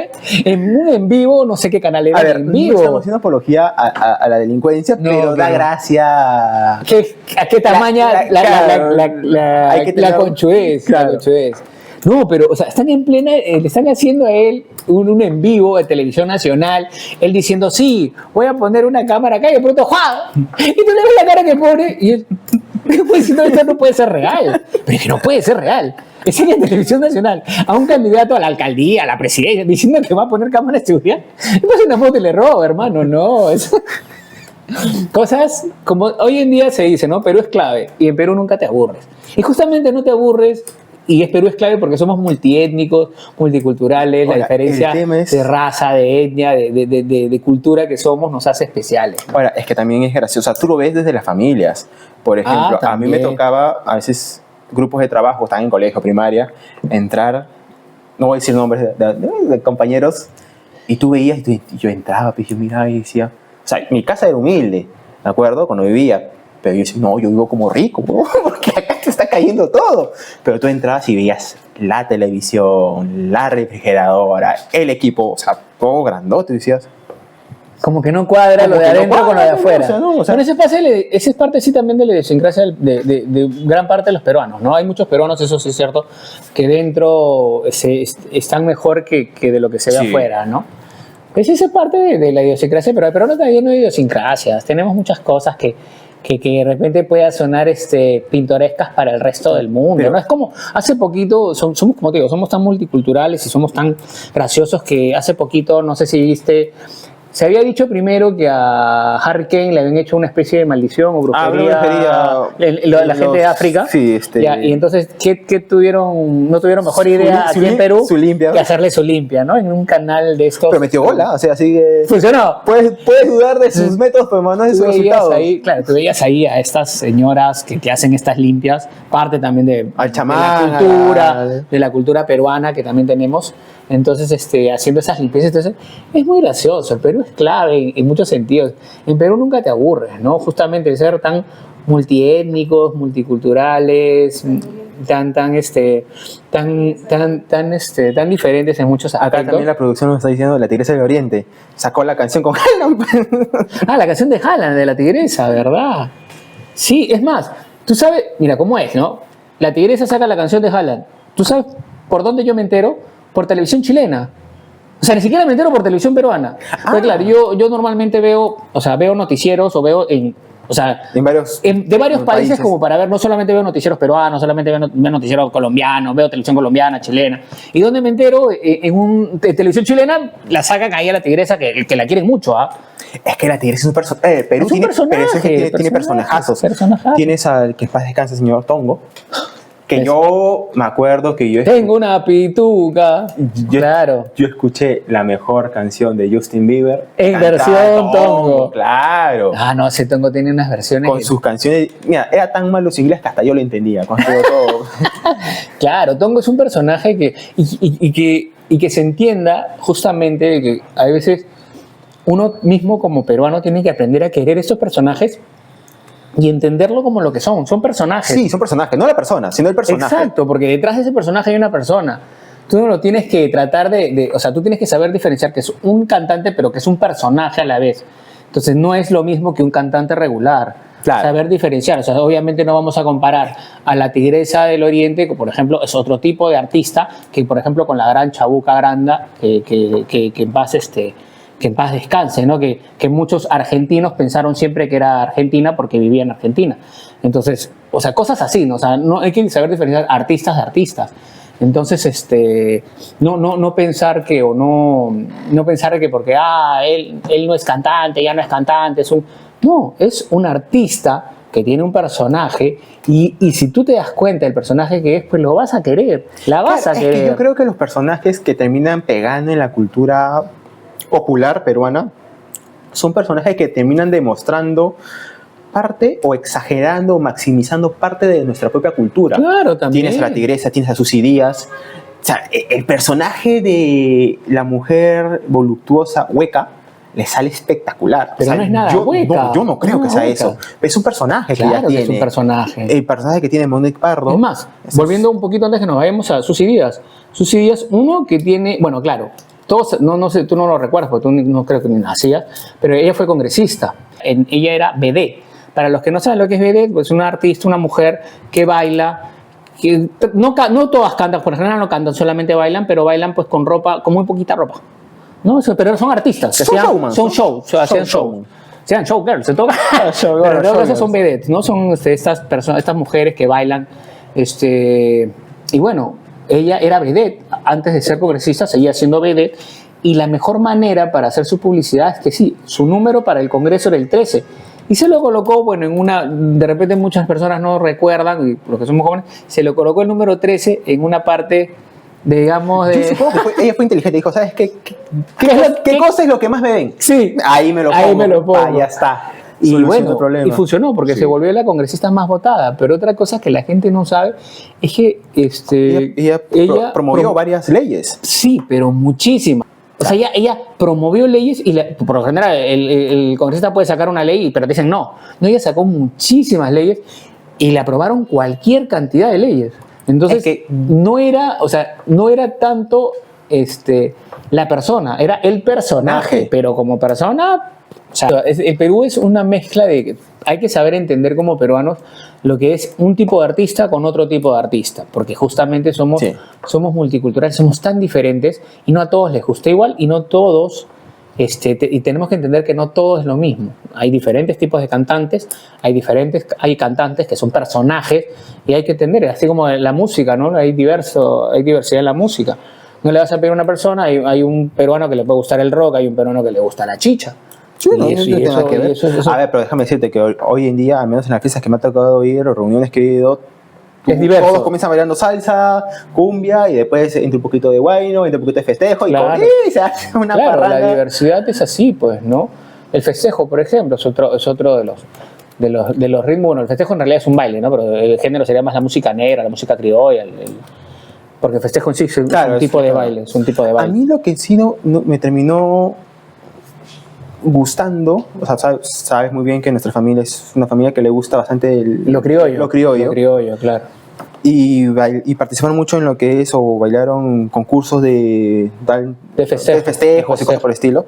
en un en vivo, no sé qué canal era, en vivo. No estamos haciendo apología a la delincuencia, pero da gracia. ¿A qué tamaño la conchudez? Claro. La conchudez. No, pero, o sea, están en plena, le están haciendo a él un en vivo de televisión nacional, él diciendo, sí, voy a poner una cámara acá, y de pronto, ¡juá! Y tú le ves la cara que pone, y él, pues, no, esto no puede ser real. Pero es que no puede ser real. Es en televisión nacional, a un candidato a la alcaldía, a la presidencia, diciendo que va a poner cámara de seguridad. Y pues una foto y le roba, hermano, no, eso... Cosas como hoy en día se dice, ¿no? Perú es clave, y en Perú nunca te aburres. Y justamente no te aburres Perú es clave porque somos multiétnicos, multiculturales, Ahora, la diferencia el tema es- de raza, de etnia, de cultura que somos nos hace especiales. Ahora, es que también es gracioso, o sea, tú lo ves desde las familias. Por ejemplo, a mí me también. tocaba, a veces, grupos de trabajo, están en colegio, primaria, entrar, no voy a decir nombres de compañeros, y tú veías, y yo entraba, pues yo miraba y decía, o sea, mi casa era humilde, ¿de acuerdo? Cuando vivía, pero yo decía, no, yo vivo como rico, ¿no? Porque acá te está cayendo todo. Pero tú entrabas y veías la televisión, la refrigeradora, el equipo, o sea, todo grandote, y decías, Como que no cuadra Como lo de que no adentro con lo cuadra, de afuera. o sea, no, o sea- Bueno, ese es parte sí también de la idiosincrasia de gran parte de los peruanos, ¿no? Hay muchos peruanos, eso sí es cierto, que dentro están mejor que de lo que se ve Sí. afuera, ¿no? Esa es parte de la idiosincrasia, pero el peruano está lleno de idiosincrasias. Tenemos muchas cosas que de repente puedan sonar pintorescas para el resto del mundo, Pero- ¿no? Es como, hace poquito, somos como te digo, somos tan multiculturales y somos tan graciosos que hace poquito, no sé si viste, se había dicho primero que a Harry Kane le habían hecho una especie de maldición o brujería, la gente de África. Sí, Ya, y entonces, ¿qué tuvieron? No tuvieron mejor idea Su aquí en lim- Perú su limpia. que hacerle su limpia, ¿no? En un canal de estos. pero metió bola, o sea, así que Funcionó. puedes dudar de sus métodos, pero no de Tú sus veías resultados. ahí, claro, tú veías ahí a estas señoras que hacen estas limpias, parte también Al chamán, de la cultura peruana que también tenemos. Entonces, haciendo esas limpiezas, entonces, es muy gracioso. El Perú es clave en muchos sentidos. En Perú nunca te aburres, ¿no? Justamente el ser tan multiétnicos, multiculturales, tan diferentes en muchos Acá aspectos. también la producción nos está diciendo La Tigresa del Oriente. Sacó la canción con Haaland. Ah, la canción de Haaland, de la tigresa, ¿verdad? Sí, es más, tú sabes, mira cómo es, ¿no? La tigresa saca la canción de Haaland. ¿Tú sabes por dónde yo me entero? Por televisión chilena. O sea, ni siquiera me entero por televisión peruana. Porque claro, yo normalmente veo noticieros o veo En varios, de varios países como para ver, no solamente veo noticieros peruanos, no solamente veo noticieros colombianos, veo televisión colombiana, chilena. ¿Y donde me entero? En televisión chilena la sacan ahí a la tigresa que la quieren mucho, ¿ah? Es que la tigresa es un personaje. Perú Es un tiene, personaje, pero es que tiene personaje, personajazos. personajazo. Tienes al que en paz descanse, señor Tongo. Que Es- yo me acuerdo que Tengo una pituca. Claro. yo escuché la mejor canción de Justin Bieber. En cantada versión Tongo. Claro. Ah, no, ese Tongo tiene unas versiones. Con sus canciones. Mira, era tan malo su inglés que hasta yo lo entendía. Con todo. Claro, Tongo es un personaje y que se entienda justamente que a veces uno mismo como peruano tiene que aprender a querer estos personajes y entenderlo como lo que son personajes. Sí, son personajes, no la persona, sino el personaje. Exacto, porque detrás de ese personaje hay una persona. Tú no lo tienes que tratar o sea, tú tienes que saber diferenciar que es un cantante, pero que es un personaje a la vez. Entonces no es lo mismo que un cantante regular. Claro. Saber diferenciar. O sea, obviamente no vamos a comparar a la Tigresa del Oriente, que por ejemplo es otro tipo de artista, que por ejemplo con la gran Chabuca Granda, que en paz descanse, ¿no? Que muchos argentinos pensaron siempre que era argentina porque vivía en Argentina. Entonces, o sea, cosas así, ¿no? O sea, no hay que saber diferenciar artistas de artistas. Entonces, no pensar que, no pensar que porque, él no es cantante, ya no es cantante, no, es un artista que tiene un personaje y si tú te das cuenta del personaje que es, pues lo vas a querer, la vas Claro, a es que querer. yo creo que los personajes que terminan pegando en la cultura popular peruana son personajes que terminan demostrando parte o exagerando o maximizando parte de nuestra propia cultura. Claro, también. Tienes a la tigresa, tienes a Susy Díaz. O sea, el personaje de la mujer voluptuosa hueca le sale espectacular. Pero O sea, no es nada yo, hueca. yo no creo No que es sea hueca. eso. Es un personaje que ya Claro que tiene. es un personaje. El personaje que tiene Monique Pardo. Es más, Eso volviendo un poquito antes que nos vayamos a Susy Díaz. Susy Díaz, uno que tiene, bueno, claro, todos, no sé, tú no lo recuerdas porque tú no creo que ni nacías, pero ella fue congresista. Ella era vedette. Para los que no saben lo que es vedette, pues una artista, una mujer que baila, que no todas cantan, por ejemplo no cantan, solamente bailan, pero bailan pues con ropa, con muy poquita ropa. ¿No? Pero son artistas, que Son showman, son hacían show. showman. Sean showgirls, en todo caso. Showgirls, Pero en todo caso showgirls. son vedettes, ¿no? Son estas personas, estas mujeres que bailan. Y bueno, ella era vedette. Antes de ser congresista, seguía siendo vedette. Y la mejor manera para hacer su publicidad es que sí, su número para el Congreso era el 13. Y se lo colocó, bueno, de repente muchas personas no recuerdan, y los que somos jóvenes, se lo colocó el número 13 en una parte, digamos, Yo de... supongo que ella fue inteligente, dijo, ¿sabes qué cosa es lo que más me ven? Sí, Ahí me lo pongo. ahí me lo pongo. Ah, ya está. Y Solución bueno, del problema. y funcionó porque Sí. se volvió la congresista más votada. Pero otra cosa que la gente no sabe es que Ella promovió varias leyes. Sí, pero muchísimas. O sea, ella promovió leyes y por lo general el congresista puede sacar una ley, pero te dicen no. No, ella sacó muchísimas leyes y le aprobaron cualquier cantidad de leyes. Entonces, Es que- no era tanto la persona, era el personaje, pero como persona, o sea, el Perú es una mezcla de... Hay que saber entender como peruanos lo que es un tipo de artista con otro tipo de artista, porque justamente somos multiculturales, somos tan diferentes y no a todos les gusta igual y no todos, y tenemos que entender que no todo es lo mismo. Hay diferentes tipos de cantantes, hay cantantes que son personajes y hay que entender, así como la música, ¿no? Hay diversidad en la música. No le vas a pedir a una persona, hay un peruano que le puede gustar el rock, hay un peruano que le gusta la chicha. Sí, Y no, eso- no y tiene eso- nada que y ver. eso- A ver, pero déjame decirte que hoy en día, al menos en las fiestas que me ha tocado ir o reuniones que he ido, Es diverso. todos comienzan bailando salsa, cumbia y después entra un poquito de guayno, entra un poquito de festejo Claro. y se hace una Claro, parranda. la diversidad es así, pues, ¿no? El festejo, por ejemplo, es otro de los ritmos. Bueno, el festejo en realidad es un baile, ¿no? Pero el género sería más la música negra, la música criolla, porque el festejo en sí es Claro, un es- tipo de claro. baile, es un tipo de A baile. mí lo que sí no me terminó gustando, o sea, sabes muy bien que nuestra familia es una familia que le gusta bastante Lo criollo. Lo criollo. Lo criollo, claro. Y participaron mucho en lo que es, o bailaron concursos de festejo. festejos y cosas por el estilo.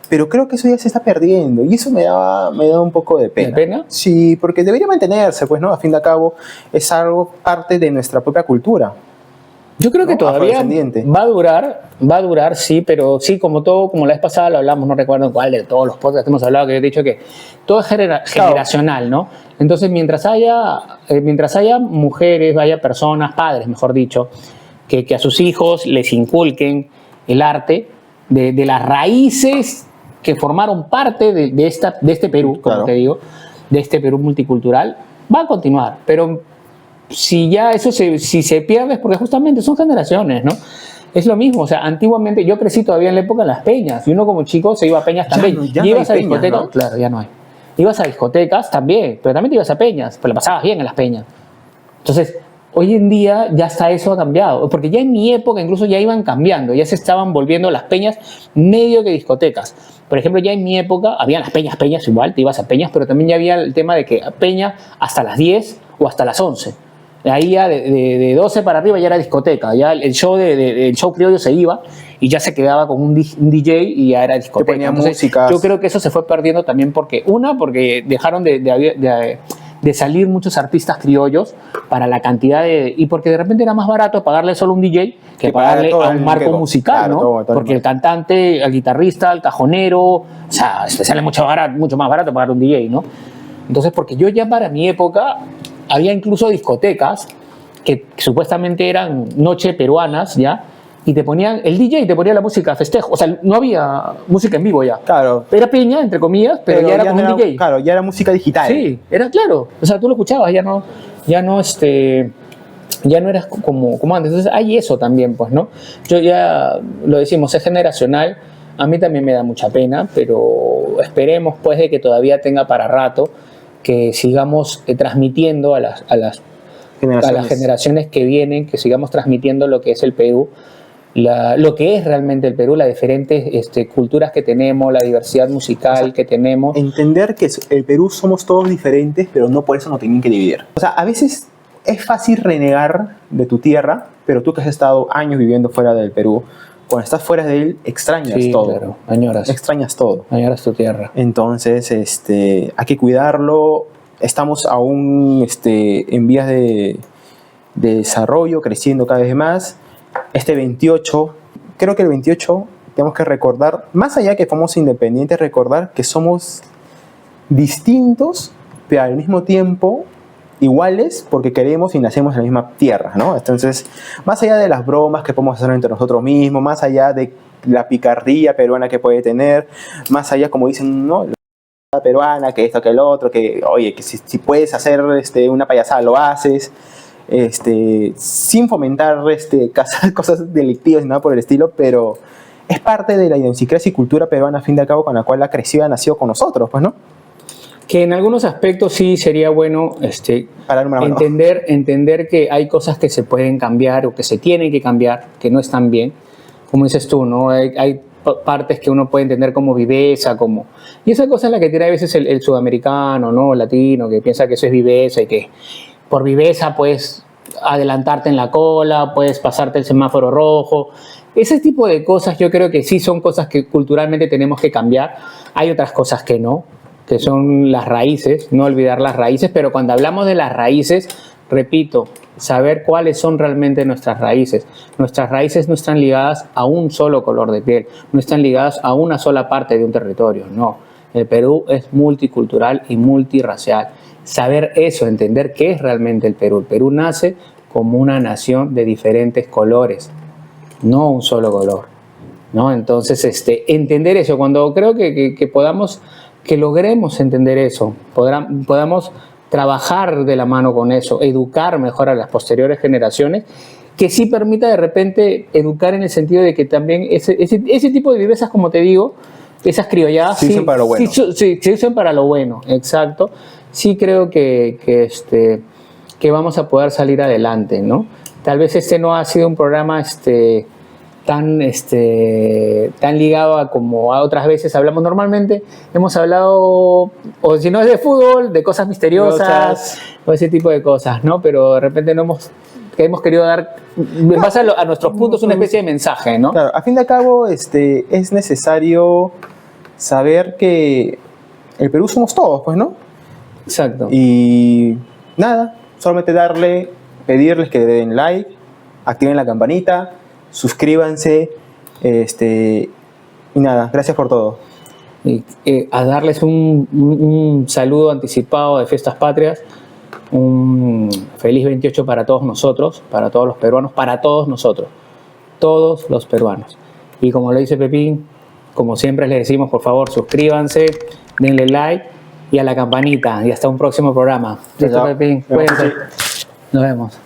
Pero creo que eso ya se está perdiendo y eso me da un poco de pena. ¿De pena? Sí, porque debería mantenerse, pues, ¿no? A fin de cabo, es algo parte de nuestra propia cultura. Yo creo que ¿No? todavía Afrodescendiente. va a durar, sí, pero sí, como todo, como la vez pasada lo hablamos, no recuerdo en cuál de todos los podcasts que hemos hablado, que yo he dicho que todo es generacional, ¿no? Entonces, mientras haya mujeres, haya personas, padres, mejor dicho, que a sus hijos les inculquen el arte de las raíces que formaron parte de este Perú, como Claro. te digo, de este Perú multicultural, va a continuar, pero si ya eso si se pierde es porque justamente son generaciones, ¿no? Es lo mismo, o sea, antiguamente yo crecí todavía en la época de las peñas y uno como chico se iba a peñas también. Ya y no ibas a hay peñas, discotecas, ¿no? claro, ya no hay. Ibas a discotecas también, pero también te ibas a peñas, pero la pasabas bien en las peñas. Entonces, hoy en día ya hasta eso ha cambiado, porque ya en mi época incluso ya iban cambiando, ya se estaban volviendo las peñas medio que discotecas. Por ejemplo, ya en mi época había las peñas igual, te ibas a peñas, pero también ya había el tema de que peña hasta las 10 o hasta las 11. Ahí ya de 12 para arriba ya era discoteca, ya el show el show criollo se iba y ya se quedaba con un DJ y ya era discoteca. ponía Entonces, músicas. yo creo que eso se fue perdiendo también porque dejaron de salir muchos artistas criollos para la cantidad y porque de repente era más barato pagarle solo a un DJ que pagarle todo a un el marco muqueco. musical, Claro, ¿no? todo el Porque el mundo. cantante, el guitarrista, el cajonero, o sea, te sale mucho más barato pagar un DJ, ¿no? Entonces, porque yo ya para mi época había incluso discotecas que supuestamente eran noche peruanas, ¿ya? Y te ponían, el DJ te ponía la música festejo, o sea, no había música en vivo ya. Claro. Era piña, entre comillas, pero ya era con no un DJ. Claro, ya era música digital. Sí, era claro. O sea, tú lo escuchabas, ya no eras como antes. Entonces hay eso también, pues, ¿no? Yo ya lo decimos, es generacional. A mí también me da mucha pena, pero esperemos, pues, de que todavía tenga para rato, que sigamos transmitiendo a las generaciones que vienen, que sigamos transmitiendo lo que es el Perú, lo que es realmente el Perú, las diferentes culturas que tenemos, la diversidad musical que tenemos. Entender que el Perú somos todos diferentes, pero no por eso nos tienen que dividir. O sea, a veces es fácil renegar de tu tierra, pero tú que has estado años viviendo fuera del Perú, cuando estás fuera de él, extrañas Sí, todo. claro, añoras. Extrañas todo. Añoras tu tierra. Entonces, hay que cuidarlo. Estamos aún en vías de desarrollo, creciendo cada vez más. Este 28, creo que el 28 tenemos que recordar, más allá que somos independientes, recordar que somos distintos, pero al mismo tiempo iguales porque queremos y nacemos en la misma tierra, ¿no? Entonces, más allá de las bromas que podemos hacer entre nosotros mismos, más allá de la picardía peruana que puede tener, más allá, como dicen, ¿no? peruana, que esto, que el otro, que oye, que si puedes hacer una payasada, lo haces, sin fomentar cosas delictivas ni nada por el estilo, pero es parte de la idiosincrasia y cultura peruana, a fin de cabo, con la cual ha crecido y ha nacido con nosotros, pues, ¿no? Que en algunos aspectos sí sería bueno entender que hay cosas que se pueden cambiar o que se tienen que cambiar, que no están bien. Como dices tú, ¿no? Hay partes que uno puede entender como viveza, y esa cosa es la que tiene a veces el sudamericano, ¿no? El latino, que piensa que eso es viveza y que por viveza puedes adelantarte en la cola, puedes pasarte el semáforo rojo. Ese tipo de cosas yo creo que sí son cosas que culturalmente tenemos que cambiar. Hay otras cosas que no, que son las raíces, no olvidar las raíces, pero cuando hablamos de las raíces, repito, saber cuáles son realmente nuestras raíces. Nuestras raíces no están ligadas a un solo color de piel, no están ligadas a una sola parte de un territorio, no. El Perú es multicultural y multirracial. Saber eso, entender qué es realmente el Perú. El Perú nace como una nación de diferentes colores, no un solo color, ¿no? Entonces, entender eso, cuando creo que podamos, que logremos entender eso, podamos trabajar de la mano con eso, educar mejor a las posteriores generaciones, que sí permita de repente educar en el sentido de que también ese tipo de vivezas, como te digo, esas criolladas se usan para lo bueno. Sí, se usan para lo bueno, exacto. Sí creo que vamos a poder salir adelante, ¿no? Tal vez no ha sido un programa tan ligado a como a otras veces hablamos normalmente. Hemos hablado, o si no es de fútbol, de cosas misteriosas o ese tipo de cosas, ¿no? Pero de repente hemos querido dar, en base a nuestros puntos, una especie de mensaje, ¿no? Claro, a fin de cabo, es necesario saber que el Perú somos todos, pues, ¿no? Exacto. Y nada, solamente pedirles que den like, activen la campanita, suscríbanse, y nada, gracias por todo. Y, a darles un saludo anticipado de Fiestas Patrias, un feliz 28 para todos nosotros, para todos los peruanos, para todos nosotros, todos los peruanos. Y como lo dice Pepín, como siempre les decimos, por favor, suscríbanse, denle like y a la campanita. Y hasta un próximo programa. ¿Listo, Pepín? Cuídense. Nos vemos.